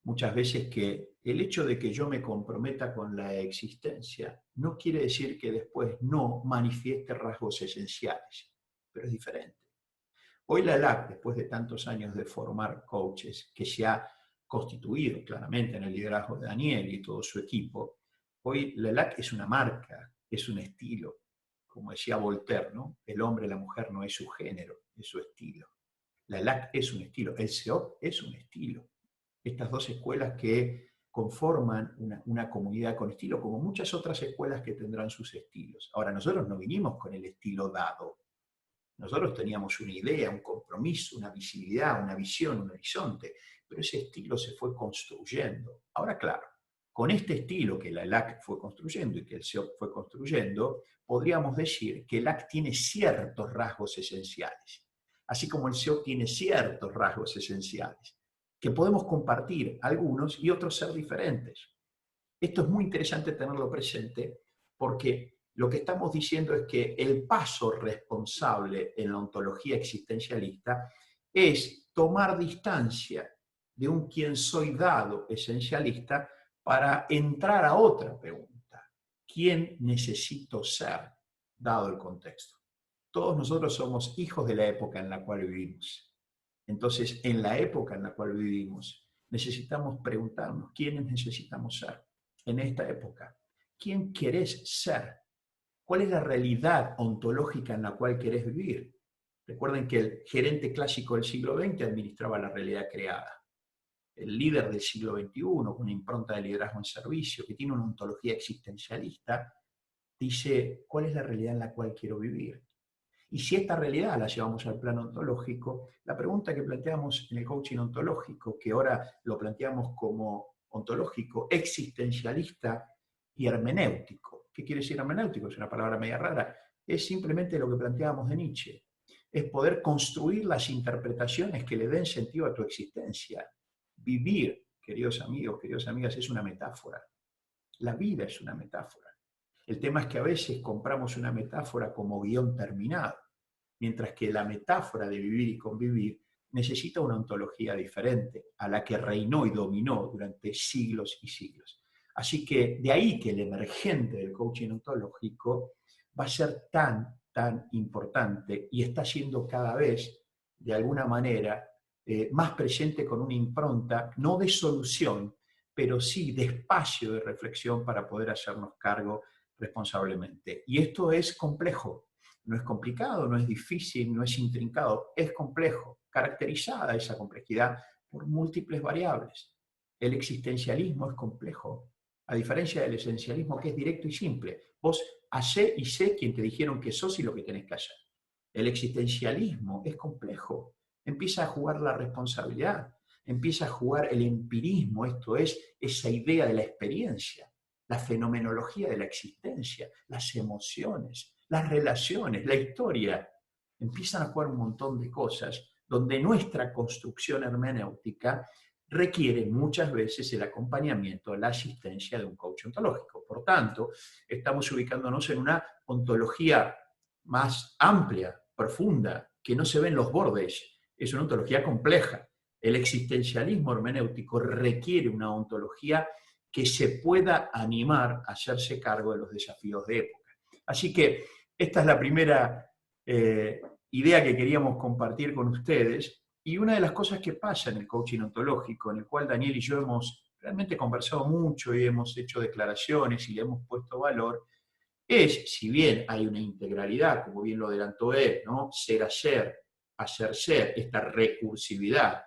muchas veces que el hecho de que yo me comprometa con la existencia no quiere decir que después no manifieste rasgos esenciales, pero es diferente. Hoy la ELAC, después de tantos años de formar coaches, que se ha constituido claramente en el liderazgo de Daniel y todo su equipo, hoy la ELAC es una marca, es un estilo. Como decía Voltaire, ¿no? El hombre, la mujer no es su género, es su estilo. La ELAC es un estilo, el CEOP es un estilo. Estas dos escuelas que conforman una comunidad con estilo, como muchas otras escuelas que tendrán sus estilos. Ahora, nosotros no vinimos con el estilo dado. Nosotros teníamos una idea, un compromiso, una visibilidad, una visión, un horizonte, pero ese estilo se fue construyendo. Ahora, claro, con este estilo que la ELAC fue construyendo y que el CEOP fue construyendo, podríamos decir que el ELAC tiene ciertos rasgos esenciales, así como el CEOP tiene ciertos rasgos esenciales, que podemos compartir algunos y otros ser diferentes. Esto es muy interesante tenerlo presente porque lo que estamos diciendo es que el paso responsable en la ontología existencialista es tomar distancia de un quién soy dado esencialista para entrar a otra pregunta. ¿Quién necesito ser, dado el contexto? Todos nosotros somos hijos de la época en la cual vivimos. Entonces, en la época en la cual vivimos, necesitamos preguntarnos quiénes necesitamos ser en esta época. ¿Quién querés ser? ¿Cuál es la realidad ontológica en la cual querés vivir? Recuerden que el gerente clásico del siglo XX administraba la realidad creada. El líder del siglo XXI, con una impronta de liderazgo en servicio, que tiene una ontología existencialista, dice, ¿cuál es la realidad en la cual quiero vivir? Y si esta realidad la llevamos al plano ontológico, la pregunta que planteamos en el coaching ontológico, que ahora lo planteamos como ontológico, existencialista y hermenéutico. ¿Qué quiere decir hermenéutico? Es una palabra media rara. Es simplemente lo que planteábamos de Nietzsche. Es poder construir las interpretaciones que le den sentido a tu existencia. Vivir, queridos amigos, queridas amigas, es una metáfora. La vida es una metáfora. El tema es que a veces compramos una metáfora como guión terminado, mientras que la metáfora de vivir y convivir necesita una ontología diferente a la que reinó y dominó durante siglos y siglos. Así que de ahí que el emergente del coaching ontológico va a ser tan importante y está siendo cada vez, de alguna manera, más presente con una impronta, no de solución, pero sí de espacio de reflexión para poder hacernos cargo responsablemente. Y esto es complejo, no es complicado, no es difícil, no es intrincado, es complejo, caracterizada esa complejidad por múltiples variables. El existencialismo es complejo, a diferencia del esencialismo que es directo y simple. Vos hacé y sé quién te dijeron que sos y lo que tenés que hacer. El existencialismo es complejo, empieza a jugar la responsabilidad, empieza a jugar el empirismo, esto es, esa idea de la experiencia, la fenomenología de la existencia, las emociones, las relaciones, la historia. Empiezan a jugar un montón de cosas donde nuestra construcción hermenéutica requiere muchas veces el acompañamiento, la asistencia de un coach ontológico. Por tanto, estamos ubicándonos en una ontología más amplia, profunda, que no se ven los bordes. Es una ontología compleja. El existencialismo hermenéutico requiere una ontología que se pueda animar a hacerse cargo de los desafíos de época. Así que esta es la primera idea que queríamos compartir con ustedes. Y una de las cosas que pasa en el coaching ontológico, en el cual Daniel y yo hemos realmente conversado mucho y hemos hecho declaraciones y le hemos puesto valor, es, si bien hay una integralidad, como bien lo adelantó él, ¿no? Ser hacer ser, esta recursividad,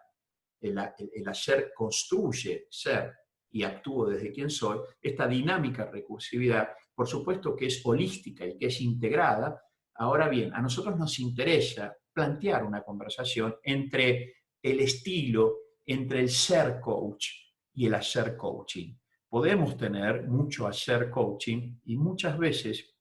el hacer construye ser y actúo desde quien soy, esta dinámica recursividad, por supuesto que es holística y que es integrada. Ahora bien, a nosotros nos interesa plantear una conversación entre el estilo, entre el ser coach y el hacer coaching. Podemos tener mucho hacer coaching y muchas veces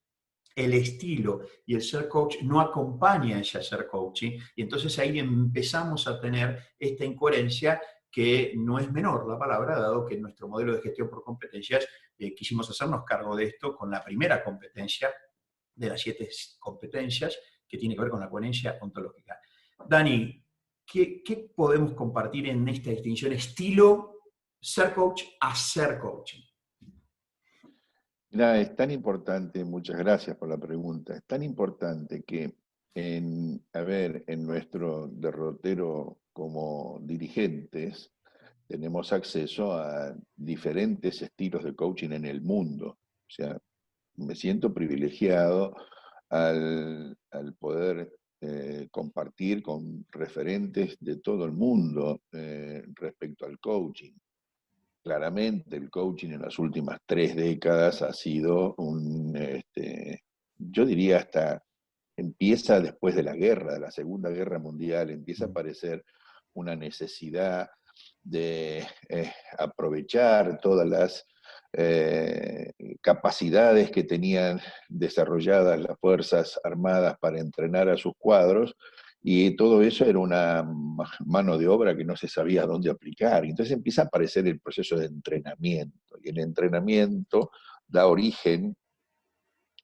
el estilo y el ser coach no acompaña ese ser coaching, y entonces ahí empezamos a tener esta incoherencia que no es menor la palabra, dado que en nuestro modelo de gestión por competencias quisimos hacernos cargo de esto con la primera competencia de las 7 competencias que tiene que ver con la coherencia ontológica. Dani, ¿qué podemos compartir en esta distinción estilo ser coach a ser coaching? Mira, es tan importante, muchas gracias por la pregunta, es tan importante que en nuestro derrotero como dirigentes tenemos acceso a diferentes estilos de coaching en el mundo. O sea, me siento privilegiado al poder compartir con referentes de todo el mundo respecto al coaching. Claramente el coaching en las últimas 3 décadas ha sido yo diría hasta empieza después de la guerra, de la Segunda Guerra Mundial, empieza a aparecer una necesidad de aprovechar todas las capacidades que tenían desarrolladas las Fuerzas Armadas para entrenar a sus cuadros, y todo eso era una mano de obra que no se sabía dónde aplicar. Entonces empieza a aparecer el proceso de entrenamiento, y el entrenamiento da origen,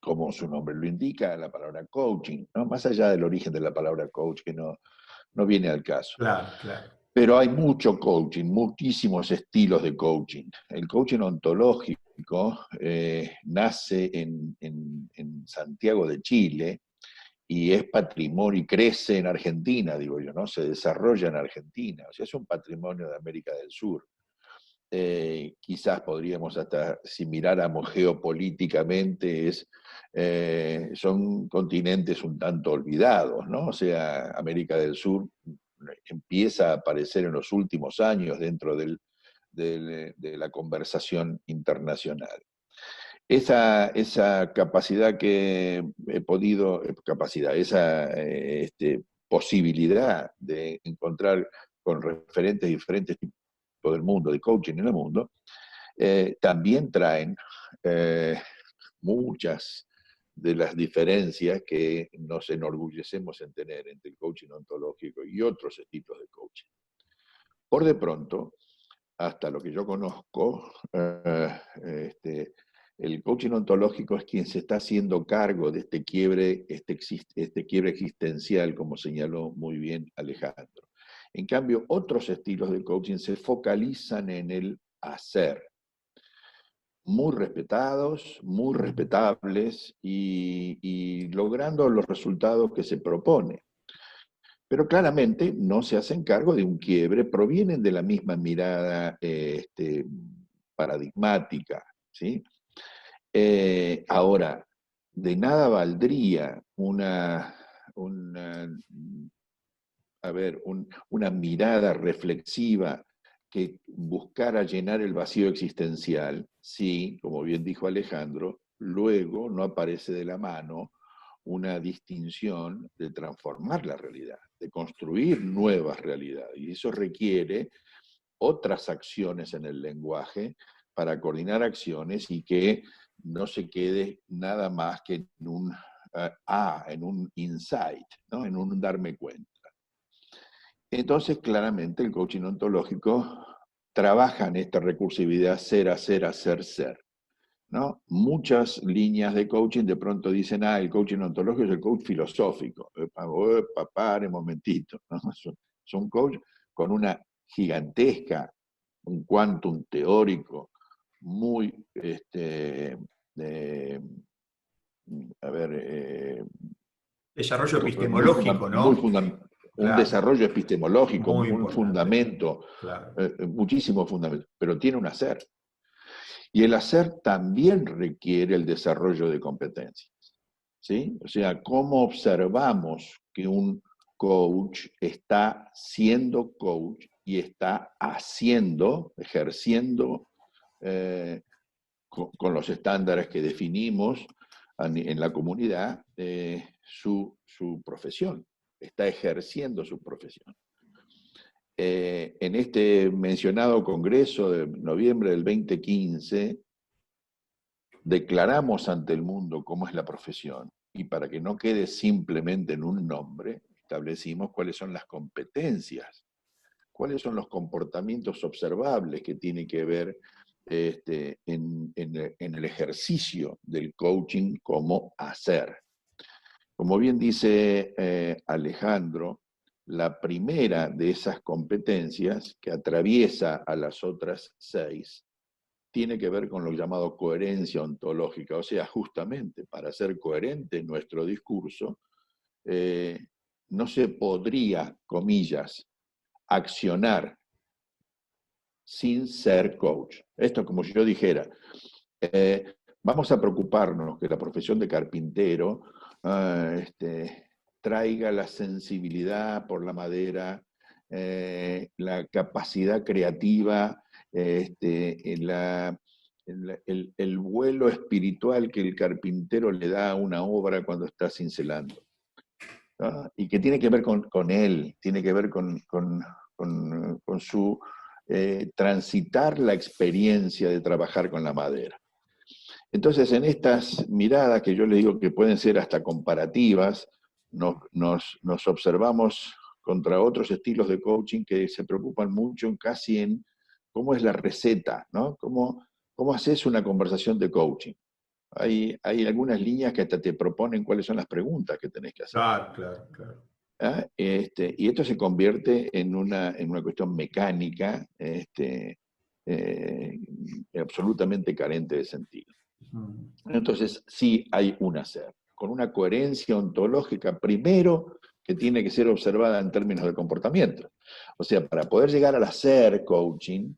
como su nombre lo indica, a la palabra coaching, ¿no? Más allá del origen de la palabra coach, que no viene al caso. Claro, claro. Pero hay mucho coaching, muchísimos estilos de coaching. El coaching ontológico nace en Santiago de Chile y es patrimonio y crece en Argentina, digo yo, ¿no? Se desarrolla en Argentina, o sea, es un patrimonio de América del Sur. Quizás podríamos hasta, si miráramos geopolíticamente, son continentes un tanto olvidados, ¿no? O sea, América del Sur empieza a aparecer en los últimos años dentro de la conversación internacional. Esa capacidad que he podido, esa posibilidad de encontrar con referentes diferentes tipos del mundo, de coaching en el mundo, también traen muchas de las diferencias que nos enorgullecemos en tener entre el coaching ontológico y otros estilos de coaching. Por de pronto, hasta lo que yo conozco, el coaching ontológico es quien se está haciendo cargo de este quiebre existencial, como señaló muy bien Alejandro. En cambio, otros estilos de coaching se focalizan en el hacer, muy respetados, muy respetables y logrando los resultados que se propone. Pero claramente no se hacen cargo de un quiebre, provienen de la misma mirada paradigmática, ¿sí? Ahora, de nada valdría una mirada reflexiva que buscara llenar el vacío existencial si, como bien dijo Alejandro, luego no aparece de la mano una distinción de transformar la realidad, de construir nuevas realidades. Y eso requiere otras acciones en el lenguaje para coordinar acciones y que no se quede nada más que en un insight, ¿no? En un darme cuenta. Entonces, claramente, el coaching ontológico trabaja en esta recursividad ser, hacer, hacer, ser, ¿no? Muchas líneas de coaching de pronto dicen, el coaching ontológico es el coach filosófico. Pare un momentito, ¿no? Son coach con una gigantesca, un quantum teórico muy, Desarrollo epistemológico, ¿no? un Claro, desarrollo epistemológico, muy un importante. fundamento, Claro. muchísimo fundamento, pero tiene un hacer. Y el hacer también requiere el desarrollo de competencias, ¿sí? O sea, ¿cómo observamos que un coach está siendo coach y está haciendo, ejerciendo con los estándares que definimos en la comunidad su profesión, está ejerciendo su profesión? En este mencionado congreso de noviembre del 2015, declaramos ante el mundo cómo es la profesión, y para que no quede simplemente en un nombre, establecimos cuáles son las competencias, cuáles son los comportamientos observables que tiene que ver en el ejercicio del coaching como hacer. Como bien dice Alejandro, la primera de esas competencias que atraviesa a las otras 6 tiene que ver con lo llamado coherencia ontológica, o sea, justamente para ser coherente en nuestro discurso, eh, no se podría, comillas, accionar sin ser coach. Esto es como si yo dijera, vamos a preocuparnos que la profesión de carpintero traiga la sensibilidad por la madera, la capacidad creativa, el vuelo espiritual que el carpintero le da a una obra cuando está cincelando. ¿No? Y que tiene que ver con él, tiene que ver con su transitar la experiencia de trabajar con la madera. Entonces, en estas miradas que yo le digo que pueden ser hasta comparativas, nos observamos contra otros estilos de coaching que se preocupan mucho casi en cómo es la receta, ¿no? ¿Cómo haces una conversación de coaching? Hay algunas líneas que hasta te proponen cuáles son las preguntas que tenés que hacer. Claro, claro, claro. ¿Ah? Y esto se convierte en una cuestión mecánica eh, absolutamente carente de sentido. Entonces, sí hay un hacer, con una coherencia ontológica, primero, que tiene que ser observada en términos de comportamiento. O sea, para poder llegar al hacer coaching,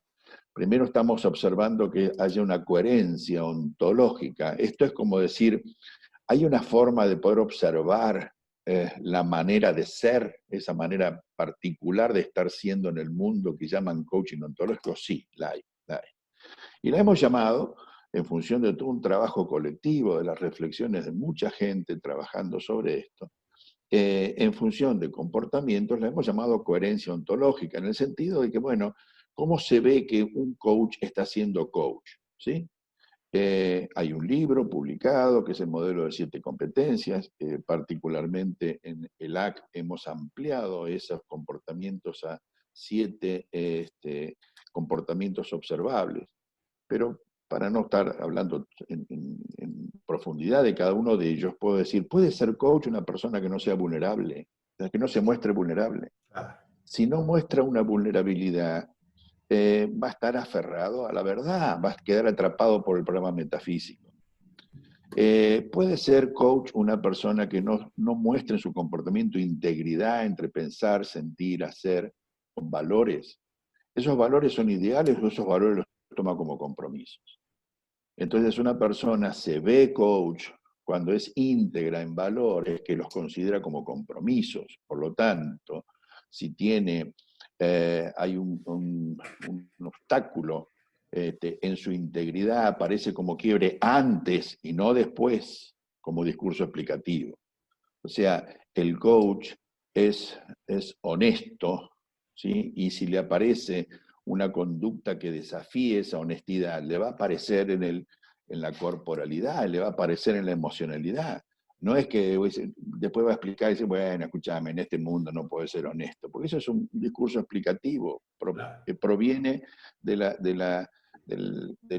primero estamos observando que haya una coherencia ontológica. Esto es como decir, hay una forma de poder observar la manera de ser, esa manera particular de estar siendo en el mundo que llaman coaching ontológico. Sí, la hay, la hay. Y la hemos llamado, en función de todo un trabajo colectivo, de las reflexiones de mucha gente trabajando sobre esto, en función de comportamientos, la hemos llamado coherencia ontológica, en el sentido de que, bueno, ¿cómo se ve que un coach está siendo coach? ¿Sí? Hay un libro publicado que es el modelo de 7 competencias, particularmente en el AC hemos ampliado esos comportamientos a 7 comportamientos observables. Pero para no estar hablando en profundidad de cada uno de ellos, puedo decir, ¿puede ser coach una persona que no sea vulnerable, que no se muestre vulnerable? Claro. Si no muestra una vulnerabilidad, va a estar aferrado a la verdad, va a quedar atrapado por el problema metafísico. Puede ser coach una persona que no muestre en su comportamiento integridad entre pensar, sentir, hacer, con valores. ¿Esos valores son ideales o esos valores los toma como compromisos? Entonces una persona se ve coach cuando es íntegra en valores que los considera como compromisos. Por lo tanto, si hay un obstáculo en su integridad, aparece como quiebre antes y no después, como discurso explicativo. O sea, el coach es honesto, ¿sí? Y si le aparece una conducta que desafíe esa honestidad, le va a aparecer en la corporalidad, le va a aparecer en la emocionalidad. No es que después va a explicar y dice, bueno, escúchame, en este mundo no puede ser honesto, porque eso es un discurso explicativo Claro. que proviene del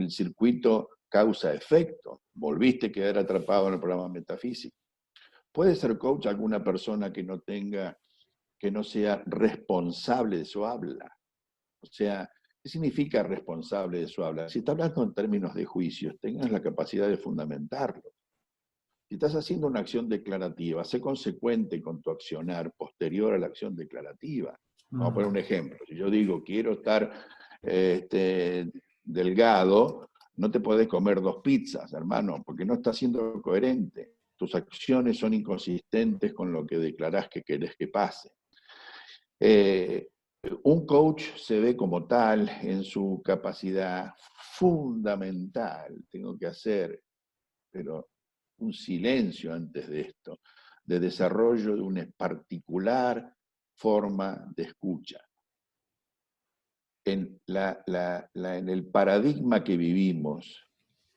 circuito causa-efecto. Volviste a quedar atrapado en el programa metafísico. ¿Puede ser coach alguna persona que no sea responsable de su habla? O sea, ¿qué significa responsable de su habla? Si está hablando en términos de juicios, tengas la capacidad de fundamentarlo. Si estás haciendo una acción declarativa, sé consecuente con tu accionar posterior a la acción declarativa. Vamos a poner un ejemplo. Si yo digo, quiero estar delgado, no te podés comer 2 pizzas, hermano, porque no estás siendo coherente. Tus acciones son inconsistentes con lo que declarás que querés que pase. Un coach se ve como tal en su capacidad fundamental, tengo que hacer, pero un silencio antes de esto, de desarrollo de una particular forma de escucha. En el paradigma que vivimos,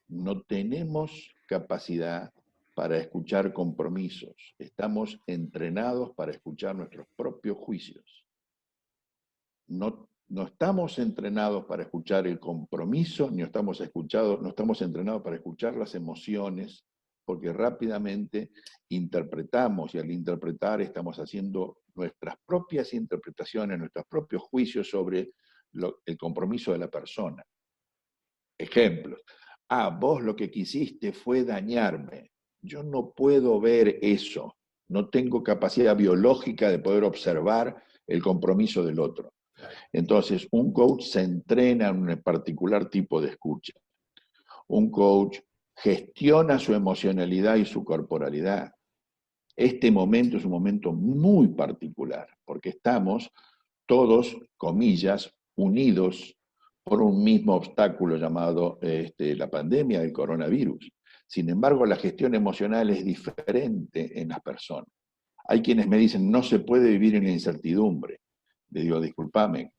No tenemos capacidad para escuchar compromisos. Estamos entrenados para escuchar nuestros propios juicios. No estamos entrenados para escuchar el compromiso, ni no estamos entrenados para escuchar las emociones, porque rápidamente interpretamos, y al interpretar estamos haciendo nuestras propias interpretaciones, nuestros propios juicios sobre el compromiso de la persona. Ejemplos. Vos lo que quisiste fue dañarme. Yo no puedo ver eso. No tengo capacidad biológica de poder observar el compromiso del otro. Entonces, un coach se entrena en un particular tipo de escucha. Un coach gestiona su emocionalidad y su corporalidad. Este momento es un momento muy particular, porque estamos todos, comillas, unidos por un mismo obstáculo llamado la pandemia del coronavirus. Sin embargo, la gestión emocional es diferente en las personas. Hay quienes me dicen, no se puede vivir en la incertidumbre. Le digo, discúlpame,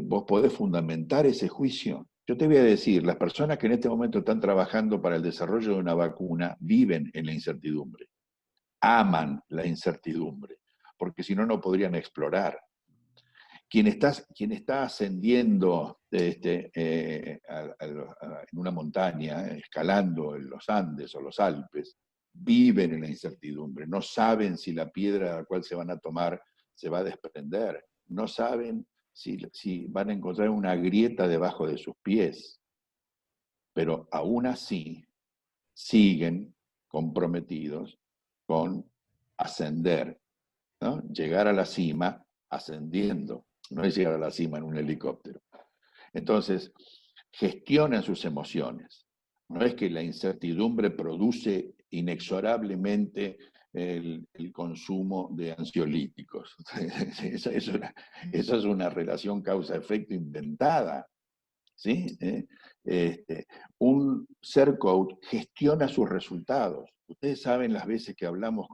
vos podés fundamentar ese juicio. Yo te voy a decir, las personas que en este momento están trabajando para el desarrollo de una vacuna viven en la incertidumbre, aman la incertidumbre, porque si no, no podrían explorar. Quien está ascendiendo en una montaña, escalando en los Andes o los Alpes, viven en la incertidumbre, no saben si la piedra a la cual se van a tomar se va a desprender, no saben si van a encontrar una grieta debajo de sus pies, pero aún así siguen comprometidos con ascender, ¿no? Llegar a la cima ascendiendo, no es llegar a la cima en un helicóptero. Entonces, gestionan sus emociones. No es que la incertidumbre produce inexorablemente el consumo de ansiolíticos. Esa es una relación causa-efecto inventada. ¿Sí? Un ser coach gestiona sus resultados. Ustedes saben las veces que hablamos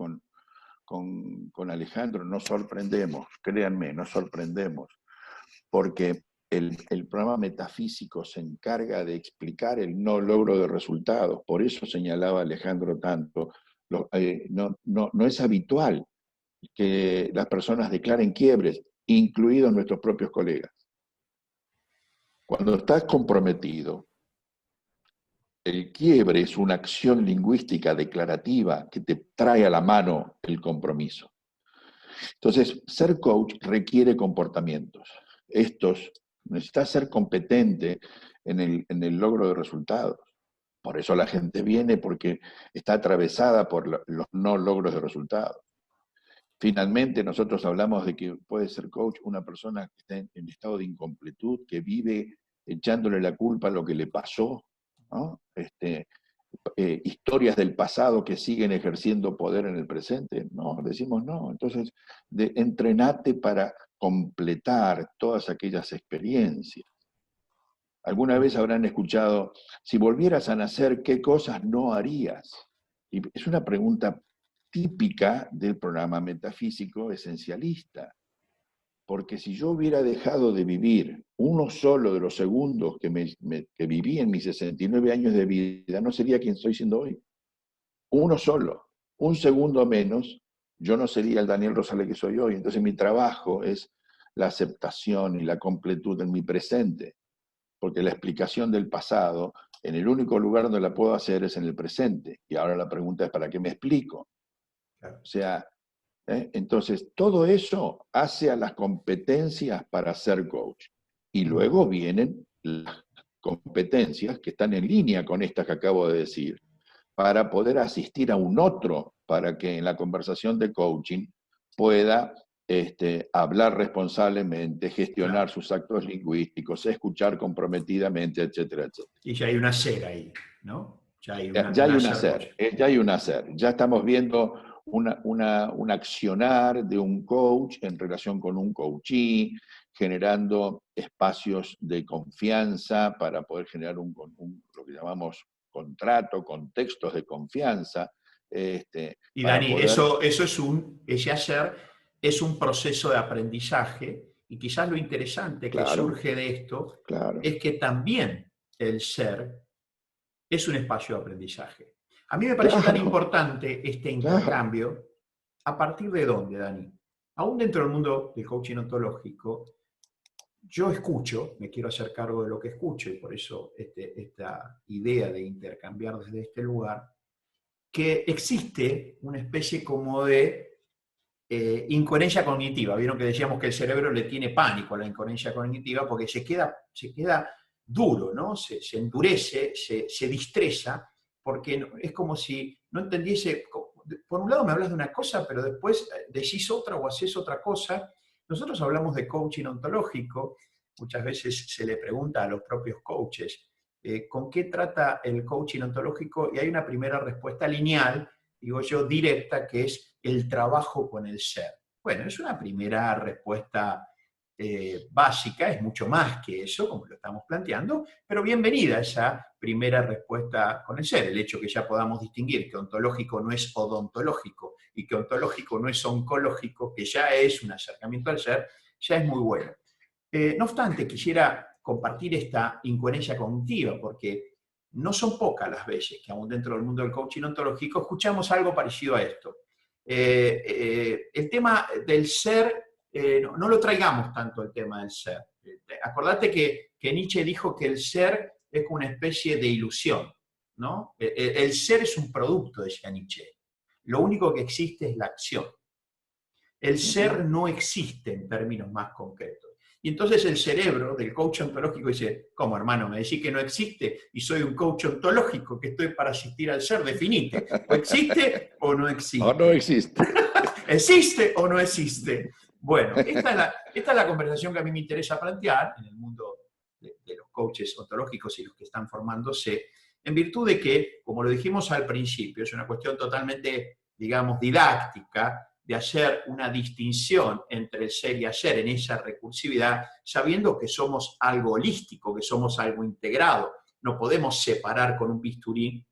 con Alejandro, nos sorprendemos, créanme, nos sorprendemos, porque el programa metafísico se encarga de explicar el no logro de resultados. Por eso señalaba Alejandro tanto. No es habitual que las personas declaren quiebres, incluidos nuestros propios colegas. Cuando estás comprometido, el quiebre es una acción lingüística declarativa que te trae a la mano el compromiso. Entonces, ser coach requiere comportamientos. Necesitas ser competente en el logro de resultados. Por eso la gente viene, porque está atravesada por los no logros de resultados. Finalmente, nosotros hablamos de que puede ser coach una persona que está en estado de incompletud, que vive echándole la culpa a lo que le pasó, ¿no? Historias del pasado que siguen ejerciendo poder en el presente. No, decimos no. Entonces, entrenate para completar todas aquellas experiencias. Alguna vez habrán escuchado, si volvieras a nacer, ¿qué cosas no harías? Y es una pregunta típica del programa metafísico esencialista. Porque si yo hubiera dejado de vivir uno solo de los segundos que viví en mis 69 años de vida, no sería quien estoy siendo hoy. Uno solo, un segundo menos, yo no sería el Daniel Rosales que soy hoy. Entonces mi trabajo es la aceptación y la completud en mi presente. Porque la explicación del pasado, en el único lugar donde la puedo hacer es en el presente. Y ahora la pregunta es, ¿para qué me explico? Claro. O sea, entonces, todo eso hace a las competencias para ser coach. Y luego vienen las competencias que están en línea con estas que acabo de decir, para poder asistir a un otro, para que en la conversación de coaching pueda hablar responsablemente, gestionar sus actos lingüísticos, escuchar comprometidamente, etcétera, etcétera. Y ya hay una ser ahí, ¿no? Ya hay un hacer, ya hay un hacer. Ya estamos viendo un accionar de un coach en relación con un coachee, generando espacios de confianza para poder generar lo que llamamos contrato, contextos de confianza. Y Dani, ese hacer es un proceso de aprendizaje, y quizás lo interesante que surge de esto es que también el ser es un espacio de aprendizaje. A mí me parece tan Claro, importante este claro. intercambio. ¿A partir de dónde, Dani? Aún dentro del mundo del coaching ontológico, yo escucho, me quiero hacer cargo de lo que escucho, y por eso esta idea de intercambiar desde este lugar, que existe una especie como de incoherencia cognitiva. Vieron que decíamos que el cerebro le tiene pánico a la incoherencia cognitiva porque se queda duro, ¿no? Se endurece, se distresa, porque es como si no entendiese. Por un lado me hablas de una cosa, pero después decís otra o haces otra cosa. Nosotros hablamos de coaching ontológico, muchas veces se le pregunta a los propios coaches, ¿con qué trata el coaching ontológico? Y hay una primera respuesta lineal, digo yo, directa, que es el trabajo con el ser. Bueno, es una primera respuesta básica, es mucho más que eso, como lo estamos planteando, pero bienvenida esa primera respuesta con el ser, el hecho que ya podamos distinguir que ontológico no es odontológico y que ontológico no es oncológico, que ya es un acercamiento al ser, ya es muy bueno. No obstante, quisiera compartir esta incoherencia cognitiva, porque no son pocas las veces que aún dentro del mundo del coaching ontológico escuchamos algo parecido a esto. El tema del ser, no lo traigamos tanto el tema del ser. Acordate que Nietzsche dijo que el ser es una especie de ilusión, ¿no? El ser es un producto, decía Nietzsche. Lo único que existe es la acción. El Ujú. ser no existe en términos más concretos. Y entonces el cerebro del coach ontológico dice, ¿cómo hermano? Me decís que no existe y soy un coach ontológico que estoy para asistir al ser, definite. ¿O existe o no O no existe? existe. ¿Existe o no existe? Bueno, esta es la conversación que a mí me interesa plantear en el mundo de los coaches ontológicos y los que están formándose, en virtud de que, como lo dijimos al principio, es una cuestión totalmente, digamos, didáctica, de hacer una distinción entre el ser y hacer en esa recursividad, sabiendo que somos algo holístico, que somos algo integrado. No podemos separar con un bisturí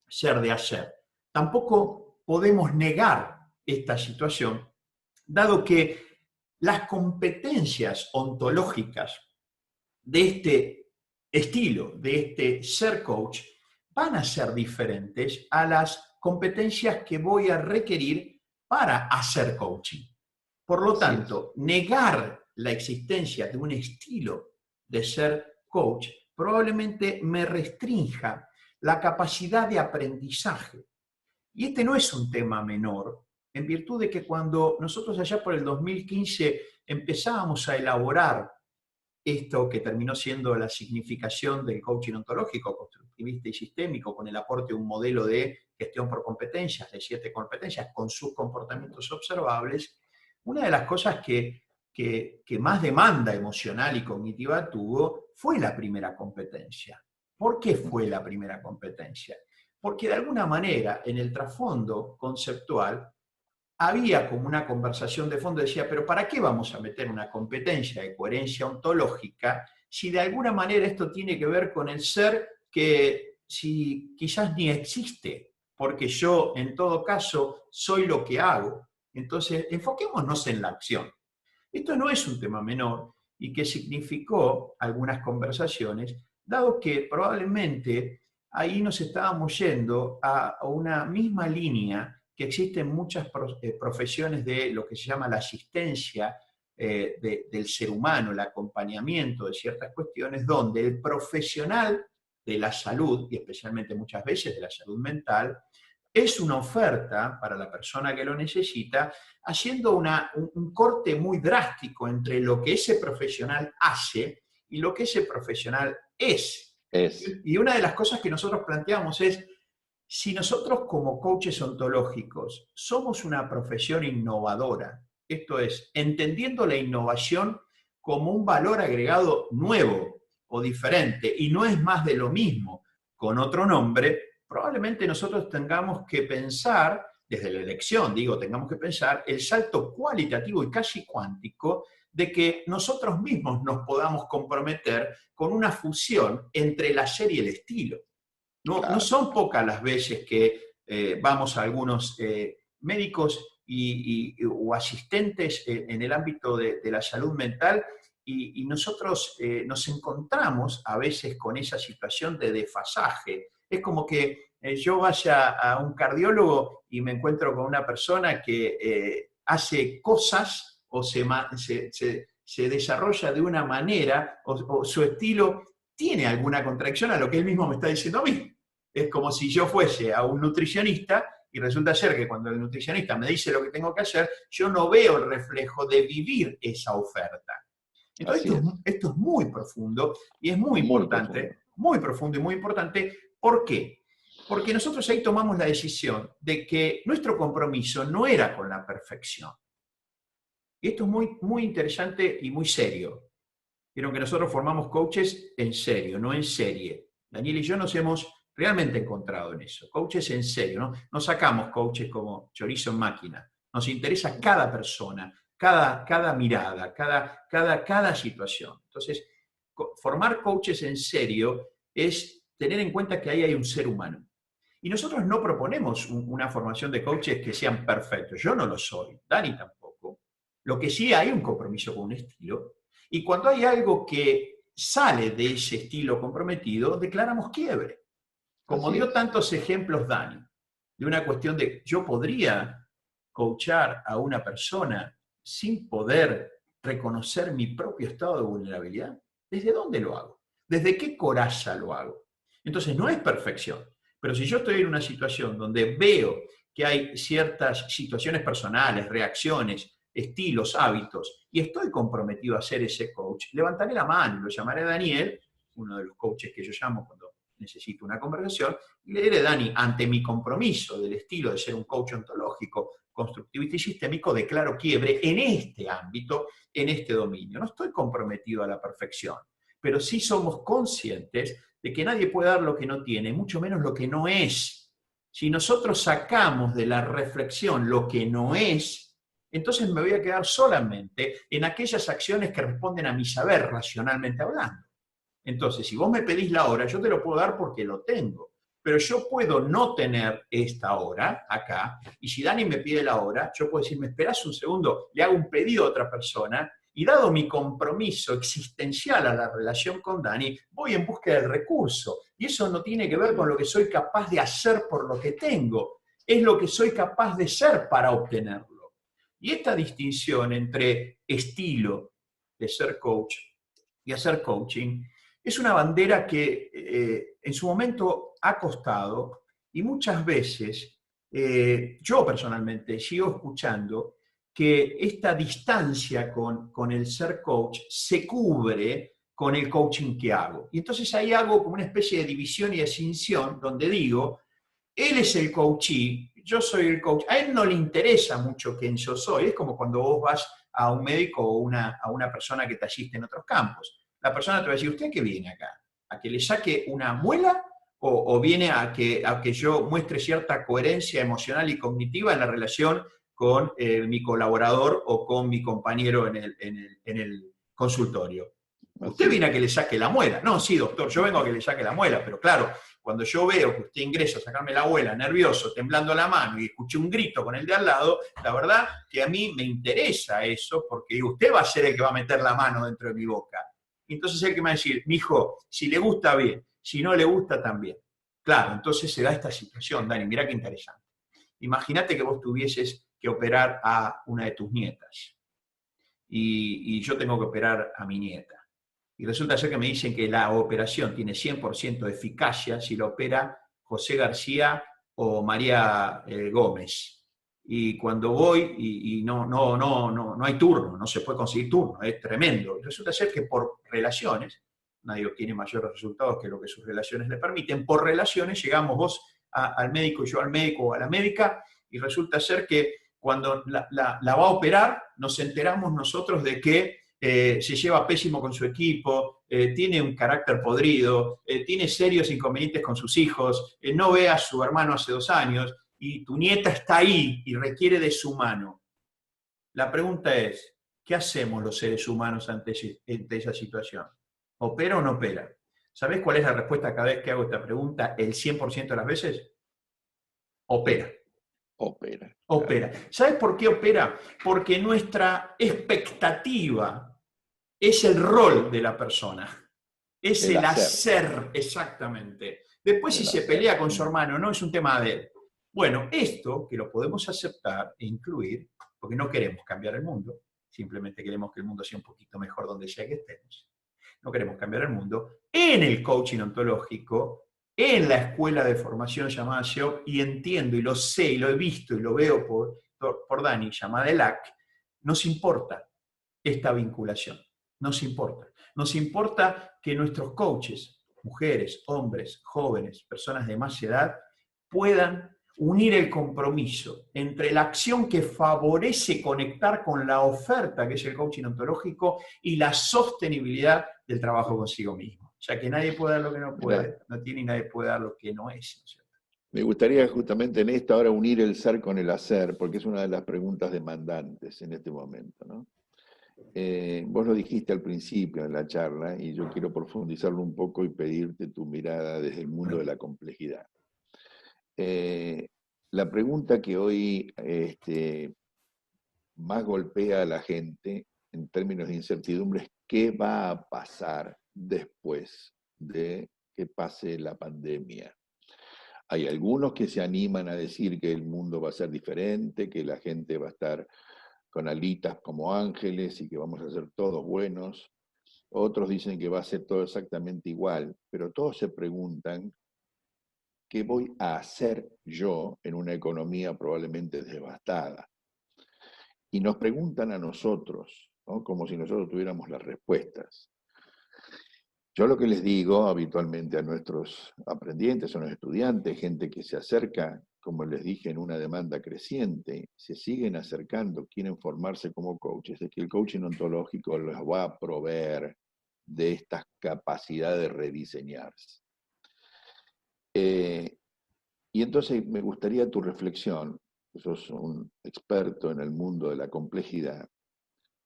ser de hacer. Tampoco podemos negar esta situación, dado que las competencias ontológicas de este estilo, de este ser coach, van a ser diferentes a las competencias que voy a requerir para hacer coaching. Por lo Así es. tanto, negar la existencia de un estilo de ser coach probablemente me restrinja la capacidad de aprendizaje. Y este no es un tema menor, en virtud de que cuando nosotros allá por el 2015 empezábamos a elaborar esto que terminó siendo la significación del coaching ontológico, constructivista y sistémico, con el aporte de un modelo de gestión por competencias, de 7 competencias, con sus comportamientos observables, una de las cosas que más demanda emocional y cognitiva tuvo fue la primera competencia. ¿Por qué fue la primera competencia? Porque de alguna manera, en el trasfondo conceptual, había como una conversación de fondo, decía, pero ¿para qué vamos a meter una competencia de coherencia ontológica si de alguna manera esto tiene que ver con el ser que si quizás ni existe? Porque yo en todo caso soy lo que hago. Entonces, enfoquémonos en la acción. Esto no es un tema menor y que significó algunas conversaciones, dado que probablemente ahí nos estábamos yendo a una misma línea que existe en muchas profesiones de lo que se llama la asistencia del ser humano, el acompañamiento de ciertas cuestiones, donde el profesional de la salud, y especialmente muchas veces de la salud mental, es una oferta para la persona que lo necesita, haciendo un corte muy drástico entre lo que ese profesional hace y lo que ese profesional es. Es. Y una de las cosas que nosotros planteamos es, si nosotros como coaches ontológicos somos una profesión innovadora, esto es, entendiendo la innovación como un valor agregado nuevo o diferente, y no es más de lo mismo con otro nombre, probablemente nosotros tengamos que pensar, desde la elección, digo, tengamos que pensar el salto cualitativo y casi cuántico de que nosotros mismos nos podamos comprometer con una fusión entre el hacer y el estilo. No Claro. son pocas las veces que vamos a algunos médicos o asistentes en el ámbito de la salud mental y nosotros nos encontramos a veces con esa situación de desfasaje Es como que yo vaya a un cardiólogo y me encuentro con una persona que hace cosas o se desarrolla de una manera o su estilo tiene alguna contradicción a lo que él mismo me está diciendo a mí. Es como si yo fuese a un nutricionista y resulta ser que cuando el nutricionista me dice lo que tengo que hacer, yo no veo el reflejo de vivir esa oferta. Entonces esto es muy profundo y es muy importante, muy profundo y muy importante. ¿Por qué? Porque nosotros ahí tomamos la decisión de que nuestro compromiso no era con la perfección. Y esto es muy, muy interesante y muy serio. Vieron que nosotros formamos coaches en serio, no en serie. Daniel y yo nos hemos realmente encontrado en eso. Coaches en serio, ¿no? No sacamos coaches como chorizo en máquina. Nos interesa cada persona, cada mirada, cada situación. Entonces, formar coaches en serio es tener en cuenta que ahí hay un ser humano. Y nosotros no proponemos una formación de coaches que sean perfectos. Yo no lo soy, Dani tampoco. Lo que sí hay un compromiso con un estilo. Y cuando hay algo que sale de ese estilo comprometido, declaramos quiebre. Como dio tantos ejemplos Dani, de una cuestión de yo podría coachar a una persona sin poder reconocer mi propio estado de vulnerabilidad. ¿Desde dónde lo hago? ¿Desde qué coraza lo hago? Entonces no es perfección, pero si yo estoy en una situación donde veo que hay ciertas situaciones personales, reacciones, estilos, hábitos, y estoy comprometido a ser ese coach, levantaré la mano, lo llamaré a Daniel, uno de los coaches que yo llamo cuando necesito una conversación, y le diré, Dani, ante mi compromiso del estilo de ser un coach ontológico, constructivista y sistémico, declaro quiebre en este ámbito, en este dominio. No estoy comprometido a la perfección, pero sí somos conscientes de que nadie puede dar lo que no tiene, mucho menos lo que no es. Si nosotros sacamos de la reflexión lo que no es, entonces me voy a quedar solamente en aquellas acciones que responden a mi saber, racionalmente hablando. Entonces, si vos me pedís la hora, yo te lo puedo dar porque lo tengo. Pero yo puedo no tener esta hora acá, y si Dani me pide la hora, yo puedo decir, ¿me esperás un segundo? Le hago un pedido a otra persona, y dado mi compromiso existencial a la relación con Dani, voy en busca del recurso. Y eso no tiene que ver con lo que soy capaz de hacer por lo que tengo, es lo que soy capaz de ser para obtenerlo. Y esta distinción entre estilo de ser coach y hacer coaching es una bandera que en su momento ha costado y muchas veces yo personalmente sigo escuchando que esta distancia con el ser coach se cubre con el coaching que hago. Y entonces ahí hago como una especie de división y escinción donde digo, él es el coachee, yo soy el coach. A él no le interesa mucho quién yo soy. Es como cuando vos vas a un médico o a una persona que te asiste en otros campos. La persona te va a decir, ¿usted qué viene acá? ¿A que le saque una muela o viene a que yo muestre cierta coherencia emocional y cognitiva en la relación con mi colaborador o con mi compañero en el consultorio? ¿Usted viene a que le saque la muela? No, sí, doctor, yo vengo a que le saque la muela, pero claro, cuando yo veo que usted ingresa a sacarme la muela nervioso, temblando la mano y escuché un grito con el de al lado, la verdad que a mí me interesa eso porque usted va a ser el que va a meter la mano dentro de mi boca. Entonces es el que me va a decir, mijo, si le gusta bien, si no le gusta también. Claro, entonces se da esta situación, Dani, mirá qué interesante. Imagínate que vos tuvieses que operar a una de tus nietas y yo tengo que operar a mi nieta. Y resulta ser que me dicen que la operación tiene 100% de eficacia si la opera José García o María Gómez. Y cuando voy y no hay turno, no se puede conseguir turno, es tremendo. Y resulta ser que por relaciones, nadie obtiene mayores resultados que lo que sus relaciones le permiten, por relaciones llegamos vos al médico y yo al médico o a la médica, y resulta ser que cuando la va a operar, nos enteramos nosotros de que se lleva pésimo con su equipo, tiene un carácter podrido, tiene serios inconvenientes con sus hijos, no ve a su hermano hace 2 años, y tu nieta está ahí y requiere de su mano. La pregunta es, ¿qué hacemos los seres humanos ante esa situación? ¿Opera o no opera? ¿Sabés cuál es la respuesta cada vez que hago esta pregunta el 100% de las veces? Opera. Opera. Opera. ¿Sabes por qué opera? Porque nuestra expectativa es el rol de la persona. Es el hacer, exactamente. Después, si del se hacer. pelea con su hermano, no es un tema de él. Bueno, esto que lo podemos aceptar e incluir, porque no queremos cambiar el mundo, simplemente queremos que el mundo sea un poquito mejor donde sea que estemos. No queremos cambiar el mundo. En el coaching ontológico, en la escuela de formación llamada SEO, y entiendo y lo sé y lo he visto y lo veo por Dani, llamada ELAC, nos importa esta vinculación. Nos importa. Nos importa que nuestros coaches, mujeres, hombres, jóvenes, personas de más edad, puedan unir el compromiso entre la acción que favorece conectar con la oferta, que es el coaching ontológico, y la sostenibilidad del trabajo consigo mismo. Ya que nadie puede dar lo que no Mirá, puede, no tiene y nadie puede dar lo que no es, ¿no es cierto? me gustaría justamente en esto ahora unir el ser con el hacer, porque es una de las preguntas demandantes en este momento, ¿no? Vos lo dijiste al principio en la charla y yo quiero profundizarlo un poco y pedirte tu mirada desde el mundo de la complejidad. La pregunta que hoy más golpea a la gente en términos de incertidumbre es qué va a pasar después de que pase la pandemia. Hay algunos que se animan a decir que el mundo va a ser diferente, que la gente va a estar con alitas como ángeles y que vamos a ser todos buenos. Otros dicen que va a ser todo exactamente igual, pero todos se preguntan qué voy a hacer yo en una economía probablemente devastada. Y nos preguntan a nosotros, ¿no? Como si nosotros tuviéramos las respuestas. Yo lo que les digo habitualmente a nuestros aprendientes, a los estudiantes, gente que se acerca, como les dije, en una demanda creciente, se siguen acercando, quieren formarse como coaches, es que el coaching ontológico les va a proveer de estas capacidades de rediseñarse. Y entonces me gustaría tu reflexión, sos un experto en el mundo de la complejidad,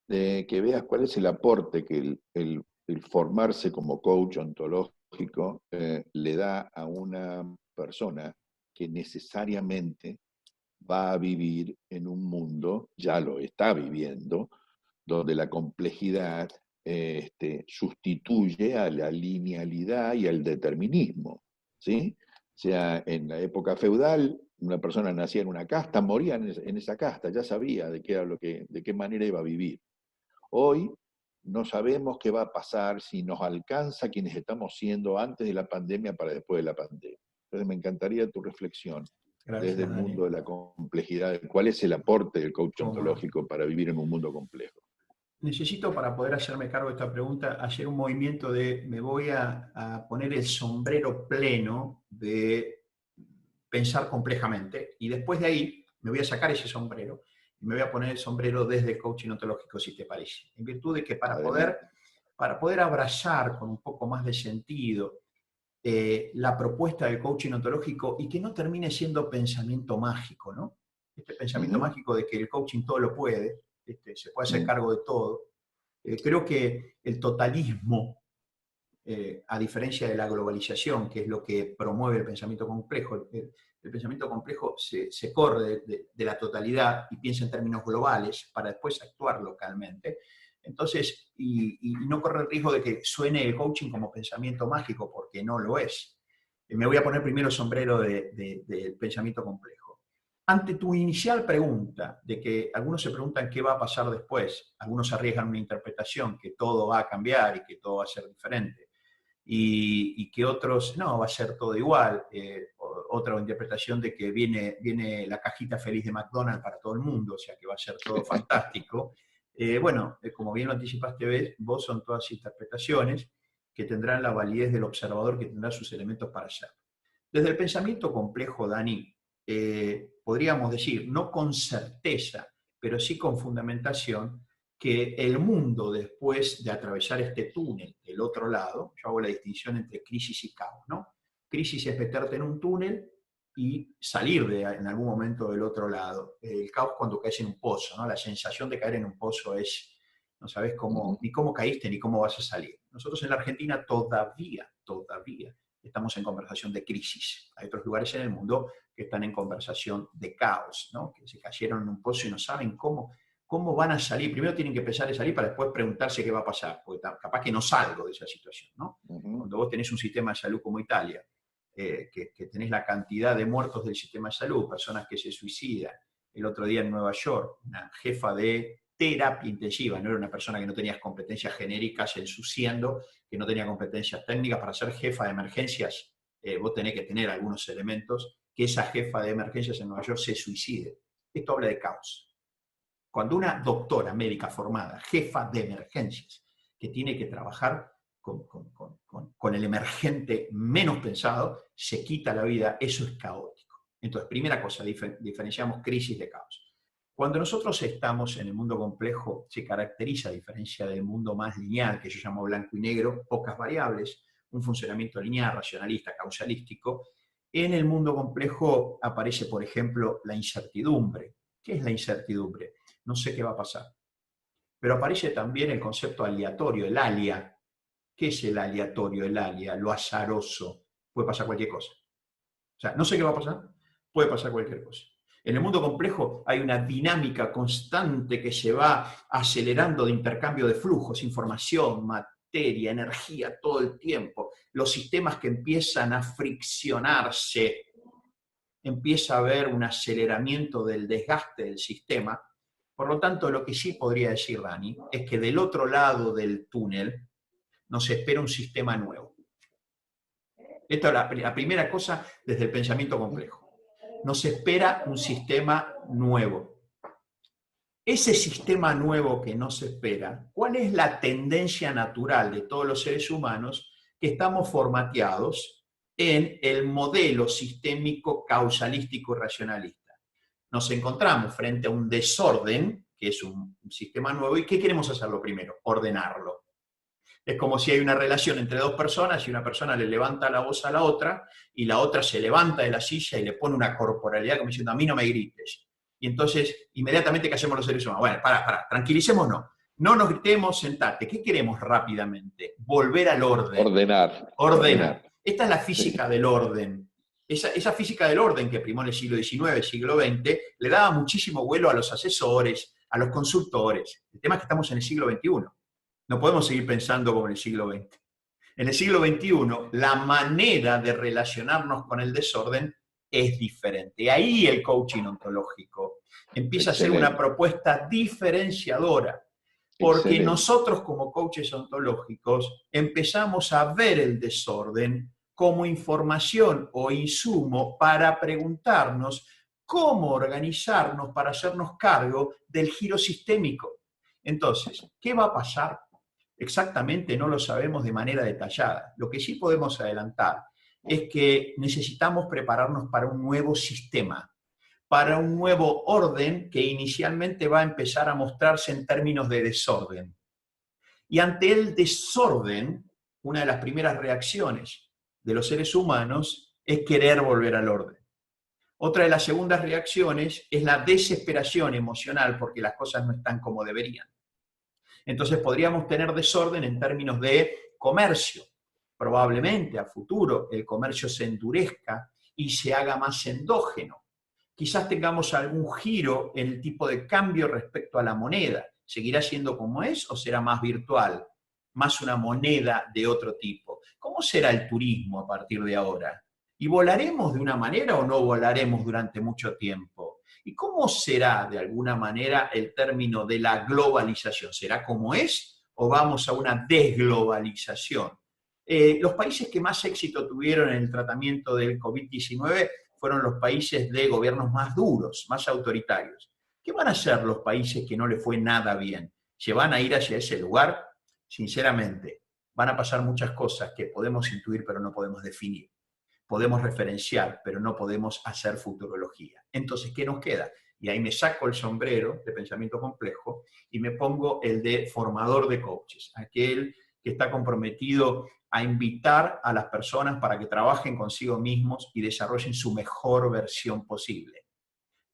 de que veas cuál es el aporte que el formarse como coach ontológico le da a una persona que necesariamente va a vivir en un mundo, ya lo está viviendo, donde la complejidad sustituye a la linealidad y al determinismo, ¿sí? O sea, en la época feudal, una persona nacía en una casta, moría en esa casta, ya sabía de qué, era de qué manera iba a vivir. Hoy no sabemos qué va a pasar, si nos alcanza quienes estamos siendo antes de la pandemia para después de la pandemia. Entonces me encantaría tu reflexión desde Gracias, el Dani. mundo de la complejidad, cuál es el aporte del coach ¿Cómo no? ontológico para vivir en un mundo complejo. Necesito, para poder hacerme cargo de esta pregunta, hacer un movimiento de me voy a poner el sombrero pleno de pensar complejamente y después de ahí me voy a sacar ese sombrero y me voy a poner el sombrero desde el coaching ontológico, si te parece. En virtud de que Adelante. para poder abrazar con un poco más de sentido la propuesta del coaching ontológico y que no termine siendo pensamiento mágico, ¿no? Este pensamiento Ujú, mágico de que el coaching todo lo puede, se puede hacer mm, cargo de todo. Creo que el totalismo, a diferencia de la globalización, que es lo que promueve el pensamiento complejo, el pensamiento complejo se corre de la totalidad y piensa en términos globales para después actuar localmente. Entonces, y no corre el riesgo de que suene el coaching como pensamiento mágico, porque no lo es. Me voy a poner primero el sombrero del pensamiento complejo. Ante tu inicial pregunta, de que algunos se preguntan qué va a pasar después, algunos arriesgan una interpretación, que todo va a cambiar y que todo va a ser diferente, y que otros, no, va a ser todo igual. Otra interpretación de que viene la cajita feliz de McDonald's para todo el mundo, o sea que va a ser todo fantástico. Bueno, como bien lo anticipaste vos, son todas interpretaciones que tendrán la validez del observador, que tendrá sus elementos para hacer. Desde el pensamiento complejo, Dani, podríamos decir, no con certeza, pero sí con fundamentación, que el mundo después de atravesar este túnel del otro lado, yo hago la distinción entre crisis y caos, ¿no? Crisis es meterte en un túnel y salir en algún momento del otro lado. El caos cuando caes en un pozo, ¿no? La sensación de caer en un pozo es, no sabes ujú. ni cómo caíste ni cómo vas a salir. Nosotros en la Argentina todavía estamos en conversación de crisis. Hay otros lugares en el mundo que están en conversación de caos, ¿no? Que se cayeron en un pozo y no saben cómo van a salir. Primero tienen que empezar a salir para después preguntarse qué va a pasar, porque capaz que no salgo de esa situación, ¿no? Ujú. Cuando vos tenés un sistema de salud como Italia, que tenés la cantidad de muertos del sistema de salud, personas que se suicidan. El otro día en Nueva York, una jefa de terapia intensiva, no era una persona que no tenía competencias genéricas ensuciando, que no tenía competencias técnicas. Para ser jefa de emergencias, vos tenés que tener algunos elementos, que esa jefa de emergencias en Nueva York se suicide. Esto habla de caos. Cuando una doctora médica formada, jefa de emergencias, que tiene que trabajar con el emergente menos pensado, se quita la vida, eso es caótico. Entonces, primera cosa, diferenciamos crisis de caos. Cuando nosotros estamos en el mundo complejo, se caracteriza, a diferencia del mundo más lineal, que yo llamo blanco y negro, pocas variables, un funcionamiento lineal, racionalista, causalístico. En el mundo complejo aparece, por ejemplo, la incertidumbre. ¿Qué es la incertidumbre? No sé qué va a pasar. Pero aparece también el concepto aleatorio, el alia. ¿Qué es el aleatorio, el alia? Lo azaroso. Puede pasar cualquier cosa. O sea, no sé qué va a pasar, puede pasar cualquier cosa. En el mundo complejo hay una dinámica constante que se va acelerando de intercambio de flujos, información, materia, energía, todo el tiempo. Los sistemas que empiezan a friccionarse, empieza a haber un aceleramiento del desgaste del sistema. Por lo tanto, lo que sí podría decir Dani es que del otro lado del túnel nos espera un sistema nuevo. Esta es la primera cosa desde el pensamiento complejo. Nos espera un sistema nuevo. Ese sistema nuevo que nos espera, ¿cuál es la tendencia natural de todos los seres humanos? Que estamos formateados en el modelo sistémico causalístico y racionalista. Nos encontramos frente a un desorden, que es un sistema nuevo, ¿y qué queremos hacerlo primero? Ordenarlo. Es como si hay una relación entre dos personas y una persona le levanta la voz a la otra y la otra se levanta de la silla y le pone una corporalidad como diciendo, a mí no me grites. Y entonces, inmediatamente, ¿qué hacemos los seres humanos? Bueno, tranquilicémonos. No nos gritemos, sentate. ¿Qué queremos rápidamente? Volver al orden. Ordenar. Esta es la física del orden. Esa física del orden que primó en el siglo XIX, siglo XX, le daba muchísimo vuelo a los asesores, a los consultores. El tema es que estamos en el siglo XXI. No podemos seguir pensando como en el siglo XX. En el siglo XXI, la manera de relacionarnos con el desorden es diferente. Ahí el coaching ontológico empieza a ser una propuesta diferenciadora, porque nosotros como coaches ontológicos empezamos a ver el desorden como información o insumo para preguntarnos cómo organizarnos para hacernos cargo del giro sistémico. Entonces, ¿qué va a pasar? Exactamente no lo sabemos de manera detallada. Lo que sí podemos adelantar es que necesitamos prepararnos para un nuevo sistema, para un nuevo orden que inicialmente va a empezar a mostrarse en términos de desorden. Y ante el desorden, una de las primeras reacciones de los seres humanos es querer volver al orden. Otra de las segundas reacciones es la desesperación emocional porque las cosas no están como deberían. Entonces podríamos tener desorden en términos de comercio. Probablemente a futuro el comercio se endurezca y se haga más endógeno. Quizás tengamos algún giro en el tipo de cambio respecto a la moneda. ¿Seguirá siendo como es o será más virtual? Más una moneda de otro tipo. ¿Cómo será el turismo a partir de ahora? ¿Y volaremos de una manera o no volaremos durante mucho tiempo? ¿Y cómo será, de alguna manera, el término de la globalización? ¿Será como es o vamos a una desglobalización? Los países que más éxito tuvieron en el tratamiento del COVID-19 fueron los países de gobiernos más duros, más autoritarios. ¿Qué van a hacer los países que no les fue nada bien? ¿Se van a ir hacia ese lugar? Sinceramente, van a pasar muchas cosas que podemos intuir pero no podemos definir. Podemos referenciar, pero no podemos hacer futurología. Entonces, ¿qué nos queda? Y ahí me saco el sombrero de pensamiento complejo y me pongo el de formador de coaches, aquel que está comprometido a invitar a las personas para que trabajen consigo mismos y desarrollen su mejor versión posible.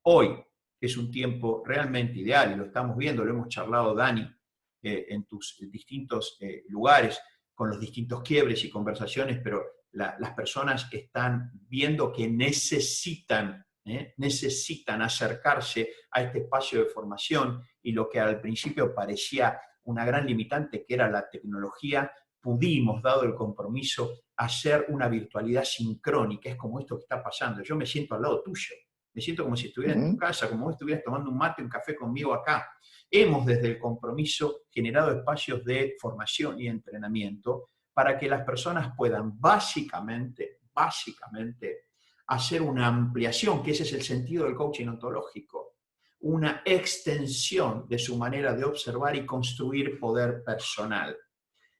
Hoy es un tiempo realmente ideal, y lo estamos viendo, lo hemos charlado, Dani, en tus distintos lugares, con los distintos quiebres y conversaciones, pero las personas están viendo que necesitan acercarse a este espacio de formación, y lo que al principio parecía una gran limitante, que era la tecnología, pudimos, dado el compromiso, hacer una virtualidad sincrónica. Es como esto que está pasando. Yo me siento al lado tuyo. Me siento como si estuviera en tu casa, como vos estuvieras tomando un mate, un café conmigo acá. Hemos desde el compromiso generado espacios de formación y entrenamiento para que las personas puedan básicamente, hacer una ampliación, que ese es el sentido del coaching ontológico, una extensión de su manera de observar y construir poder personal.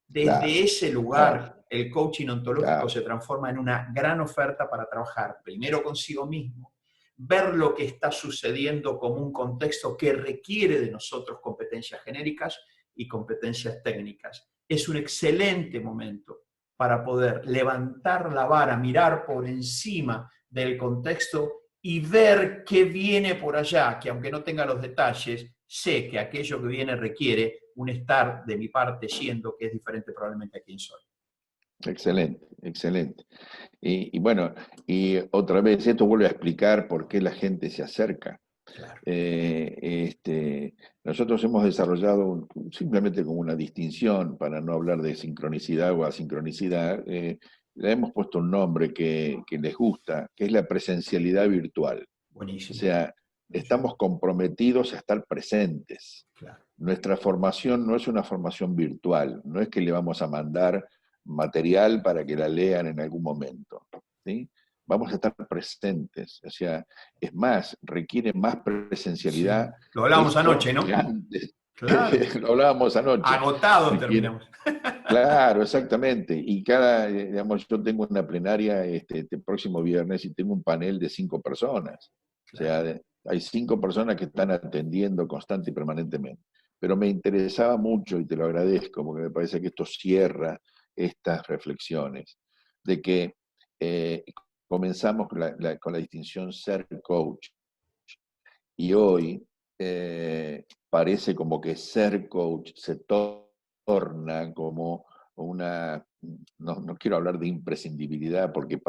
Desde ese lugar, el coaching ontológico se transforma en una gran oferta para trabajar primero consigo mismo, ver lo que está sucediendo como un contexto que requiere de nosotros competencias genéricas y competencias técnicas. Es un excelente momento para poder levantar la vara, mirar por encima del contexto y ver qué viene por allá, que aunque no tenga los detalles, sé que aquello que viene requiere un estar de mi parte siendo que es diferente probablemente a quien soy. Excelente, excelente. Y bueno, y otra vez, esto vuelve a explicar por qué la gente se acerca. Claro. Nosotros hemos desarrollado simplemente como una distinción, para no hablar de sincronicidad o asincronicidad, le hemos puesto un nombre que les gusta, que es la presencialidad virtual. Buenísimo. O sea, estamos comprometidos a estar presentes. Claro. Nuestra formación no es una formación virtual, no es que le vamos a mandar material para que la lean en algún momento, ¿sí? Vamos a estar presentes, o sea, es más, requiere más presencialidad. Sí. Lo hablábamos anoche, ¿no? Que antes. Claro. Lo hablábamos anoche. Agotados terminamos. Claro, exactamente. Y digamos, yo tengo una plenaria este próximo viernes y tengo un panel de 5 personas. Claro. O sea, hay 5 personas que están atendiendo constante y permanentemente. Pero me interesaba mucho, y te lo agradezco, porque me parece que esto cierra estas reflexiones, de que comenzamos con la distinción ser coach. Y hoy parece como que ser coach se torna como una, no quiero hablar de imprescindibilidad porque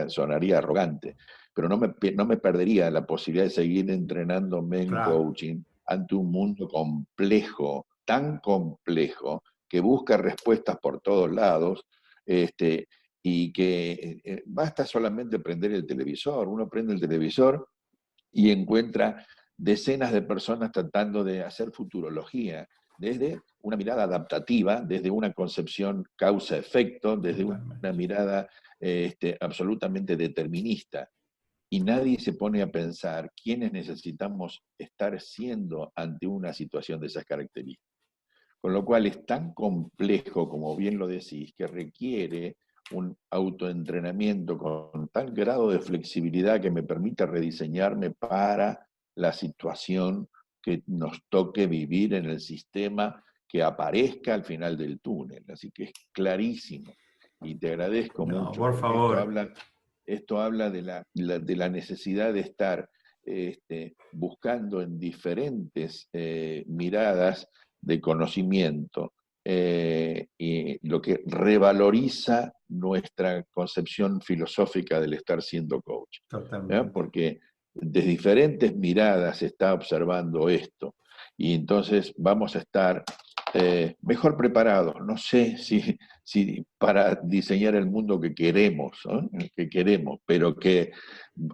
sonaría arrogante, pero no me perdería la posibilidad de seguir entrenándome en coaching ante un mundo complejo, tan complejo, que busca respuestas por todos lados, y que basta solamente prender el televisor. Uno prende el televisor y encuentra decenas de personas tratando de hacer futurología desde una mirada adaptativa, desde una concepción causa-efecto, desde una mirada absolutamente determinista. Y nadie se pone a pensar quiénes necesitamos estar siendo ante una situación de esas características. Con lo cual es tan complejo, como bien lo decís, que requiere un autoentrenamiento con tal grado de flexibilidad que me permita rediseñarme para la situación que nos toque vivir en el sistema que aparezca al final del túnel. Así que es clarísimo. Y te agradezco mucho. Por favor. Esto habla de la necesidad de estar buscando en diferentes miradas de conocimiento, y lo que revaloriza nuestra concepción filosófica del estar siendo coach. Totalmente. Porque de diferentes miradas se está observando esto, y entonces vamos a estar mejor preparados, no sé si para diseñar el mundo que queremos, pero que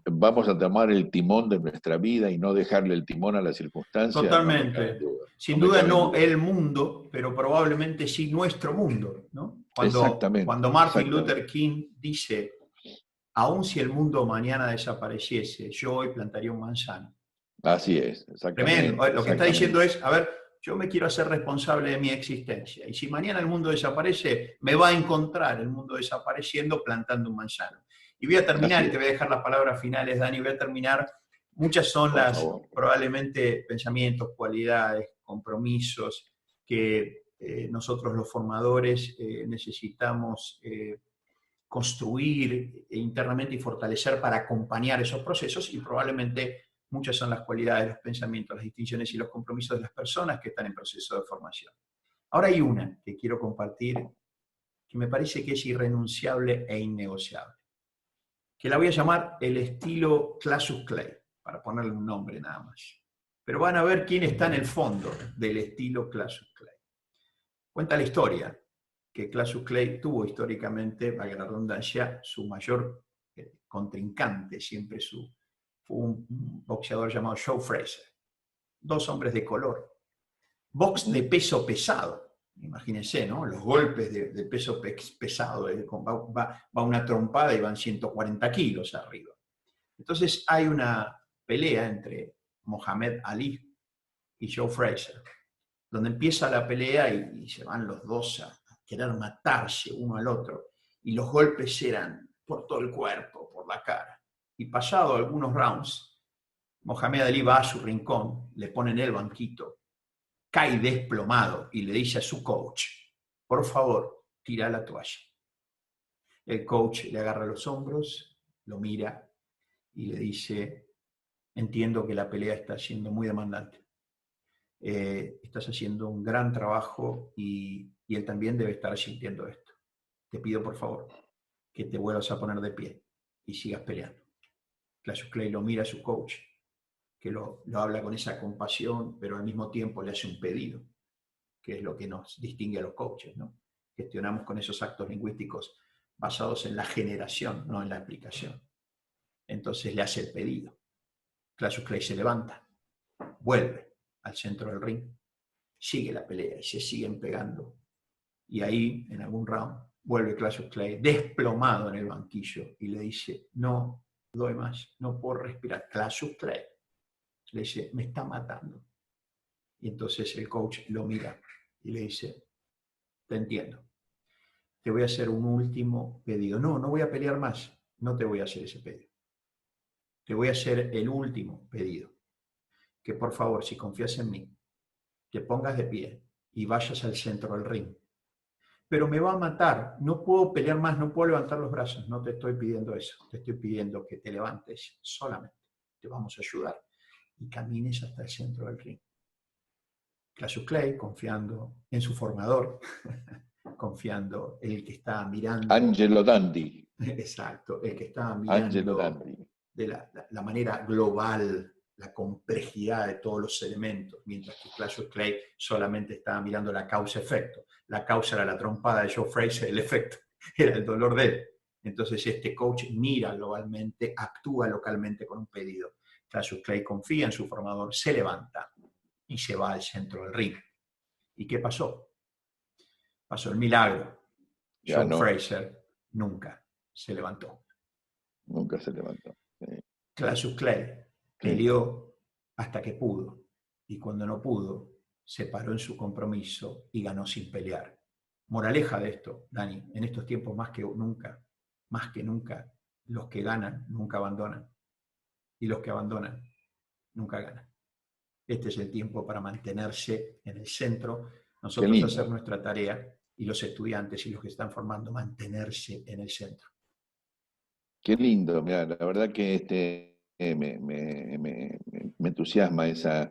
vamos a tomar el timón de nuestra vida y no dejarle el timón a la circunstancia. Totalmente. Sin duda no el mundo, pero probablemente sí nuestro mundo, ¿no? Cuando Martin Luther King dice, aun si el mundo mañana desapareciese, yo hoy plantaría un manzano. Así es, exactamente. Tremendo. Lo que está diciendo es, a ver, yo me quiero hacer responsable de mi existencia. Y si mañana el mundo desaparece, me va a encontrar el mundo desapareciendo plantando un manzano. Y voy a terminar, y te voy a dejar las palabras finales, Dani, voy a terminar. Muchas son probablemente pensamientos, cualidades, compromisos que nosotros los formadores necesitamos construir internamente y fortalecer para acompañar esos procesos, y probablemente muchas son las cualidades, los pensamientos, las distinciones y los compromisos de las personas que están en proceso de formación. Ahora hay una que quiero compartir que me parece que es irrenunciable e innegociable, que la voy a llamar el estilo Cassius Clay, para ponerle un nombre nada más. Pero van a ver quién está en el fondo del estilo Cassius Clay. Cuenta la historia que Cassius Clay tuvo históricamente, valga la redundancia, su mayor contrincante, fue un boxeador llamado Joe Frazier. Dos hombres de color. Box de peso pesado. Imagínense, ¿no? Los golpes de peso pesado. Va una trompada y van 140 kilos arriba. Entonces hay una pelea entre Mohamed Ali y Joe Frazier, donde empieza la pelea y se van los dos a querer matarse uno al otro. Y los golpes eran por todo el cuerpo, por la cara. Y pasado algunos rounds, Mohamed Ali va a su rincón, le pone en el banquito, cae desplomado y le dice a su coach, por favor, tira la toalla. El coach le agarra los hombros, lo mira y le dice, entiendo que la pelea está siendo muy demandante. Estás haciendo un gran trabajo y él también debe estar sintiendo esto. Te pido, por favor, que te vuelvas a poner de pie y sigas peleando. Cassius Clay lo mira a su coach, que lo habla con esa compasión, pero al mismo tiempo le hace un pedido, que es lo que nos distingue a los coaches, ¿no? Gestionamos con esos actos lingüísticos basados en la generación, no en la explicación. Entonces le hace el pedido. Cassius Clay se levanta, vuelve al centro del ring, sigue la pelea y se siguen pegando. Y ahí, en algún round, vuelve Cassius Clay desplomado en el banquillo y le dice, no doy más, no puedo respirar. Cassius Clay le dice, me está matando. Y entonces el coach lo mira y le dice, te entiendo, te voy a hacer un último pedido. No, no voy a pelear más, no te voy a hacer ese pedido. Te voy a hacer el último pedido, que por favor, si confías en mí, te pongas de pie y vayas al centro del ring. Pero me va a matar, no puedo pelear más, no puedo levantar los brazos, no te estoy pidiendo eso, te estoy pidiendo que te levantes solamente, te vamos a ayudar y camines hasta el centro del ring. Cassius Clay, confiando en su formador, confiando en el que está mirando. Angelo Dandi. Exacto, el que está Angelo mirando Dandi. de la manera global, la complejidad de todos los elementos, mientras que Cassius Clay solamente estaba mirando la causa-efecto. La causa era la trompada de Joe Frazier, el efecto era el dolor de él. Entonces este coach mira globalmente, actúa localmente con un pedido. Cassius Clay confía en su formador, se levanta y se va al centro del ring. ¿Y qué pasó? Pasó el milagro. Ya Joe no. Frazier nunca se levantó. Nunca se levantó. Cassius Clay peleó hasta que pudo, y cuando no pudo, se paró en su compromiso y ganó sin pelear. Moraleja de esto, Dani, en estos tiempos más que nunca, los que ganan nunca abandonan, y los que abandonan nunca ganan. Este es el tiempo para mantenerse en el centro, nosotros hacer nuestra tarea, y los estudiantes y los que están formando mantenerse en el centro. Qué lindo, mira, la verdad que me entusiasma esa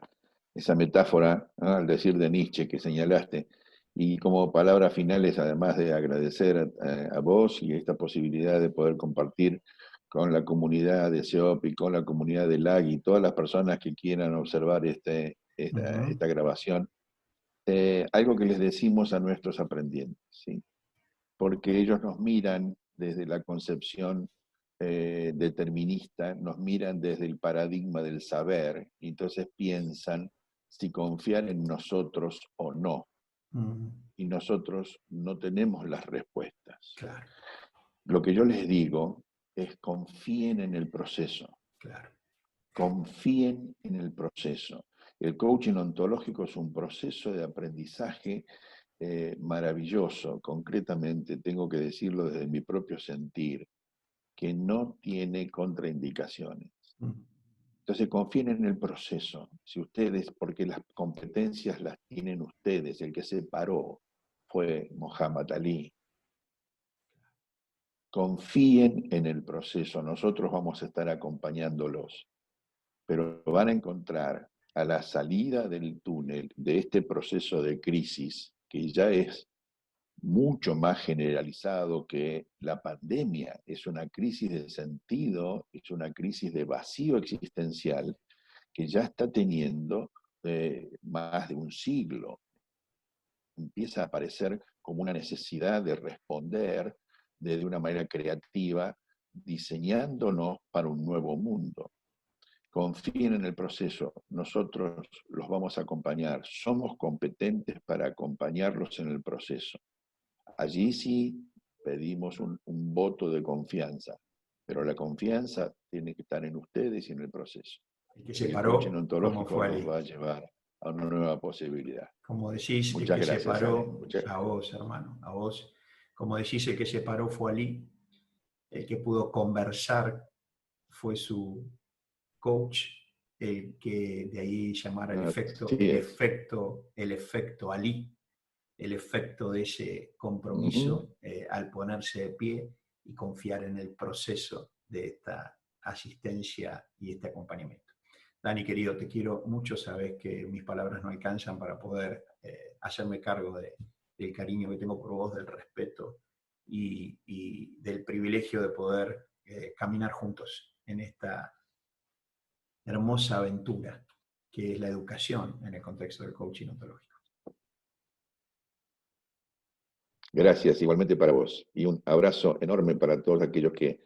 metáfora, ¿no? Al decir de Nietzsche que señalaste. Y como palabras finales, además de agradecer a vos y esta posibilidad de poder compartir con la comunidad de SEOP y con la comunidad de LAG y todas las personas que quieran observar esta grabación, algo que les decimos a nuestros aprendientes, ¿sí? Porque ellos nos miran desde la concepción determinista, nos miran desde el paradigma del saber, y entonces piensan si confiar en nosotros o no. Y nosotros no tenemos las respuestas. Claro. Lo que yo les digo es confíen en el proceso. Claro. Confíen en el proceso. El coaching ontológico es un proceso de aprendizaje maravilloso. Concretamente, tengo que decirlo desde mi propio sentir, que no tiene contraindicaciones. Entonces confíen en el proceso. Si ustedes, porque las competencias las tienen ustedes, el que se paró fue Mohamed Ali. Confíen en el proceso, nosotros vamos a estar acompañándolos, pero van a encontrar a la salida del túnel de este proceso de crisis, que ya es mucho más generalizado que la pandemia, es una crisis de sentido, es una crisis de vacío existencial que ya está teniendo más de un siglo. Empieza a aparecer como una necesidad de responder de una manera creativa, diseñándonos para un nuevo mundo. Confíen en el proceso, nosotros los vamos a acompañar, somos competentes para acompañarlos en el proceso. Allí sí pedimos un voto de confianza, pero la confianza tiene que estar en ustedes y en el proceso. El que se El coaching paró, como ontológico fue los Ali. va a llevar a una nueva posibilidad. Como decís, el Muchas que se gracias, Ale. paró, a vos, hermano, a vos. Como decís, el que se paró fue Ali. El que pudo conversar fue su coach, el que de ahí llamar Así es. el efecto Ali, el efecto de ese Ujú. compromiso al ponerse de pie y confiar en el proceso de esta asistencia y este acompañamiento. Dani, querido, te quiero mucho, sabes que mis palabras no alcanzan para poder hacerme cargo del cariño que tengo por vos, del respeto y del privilegio de poder caminar juntos en esta hermosa aventura que es la educación en el contexto del coaching ontológico. Gracias, igualmente para vos. Y un abrazo enorme para todos aquellos que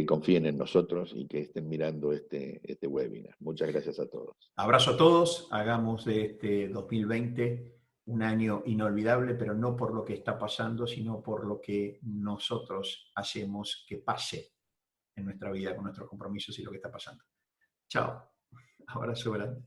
confíen en nosotros y que estén mirando este webinar. Muchas gracias a todos. Abrazo a todos, hagamos de este 2020 un año inolvidable, pero no por lo que está pasando, sino por lo que nosotros hacemos que pase en nuestra vida con nuestros compromisos y lo que está pasando. Chao, abrazo grande.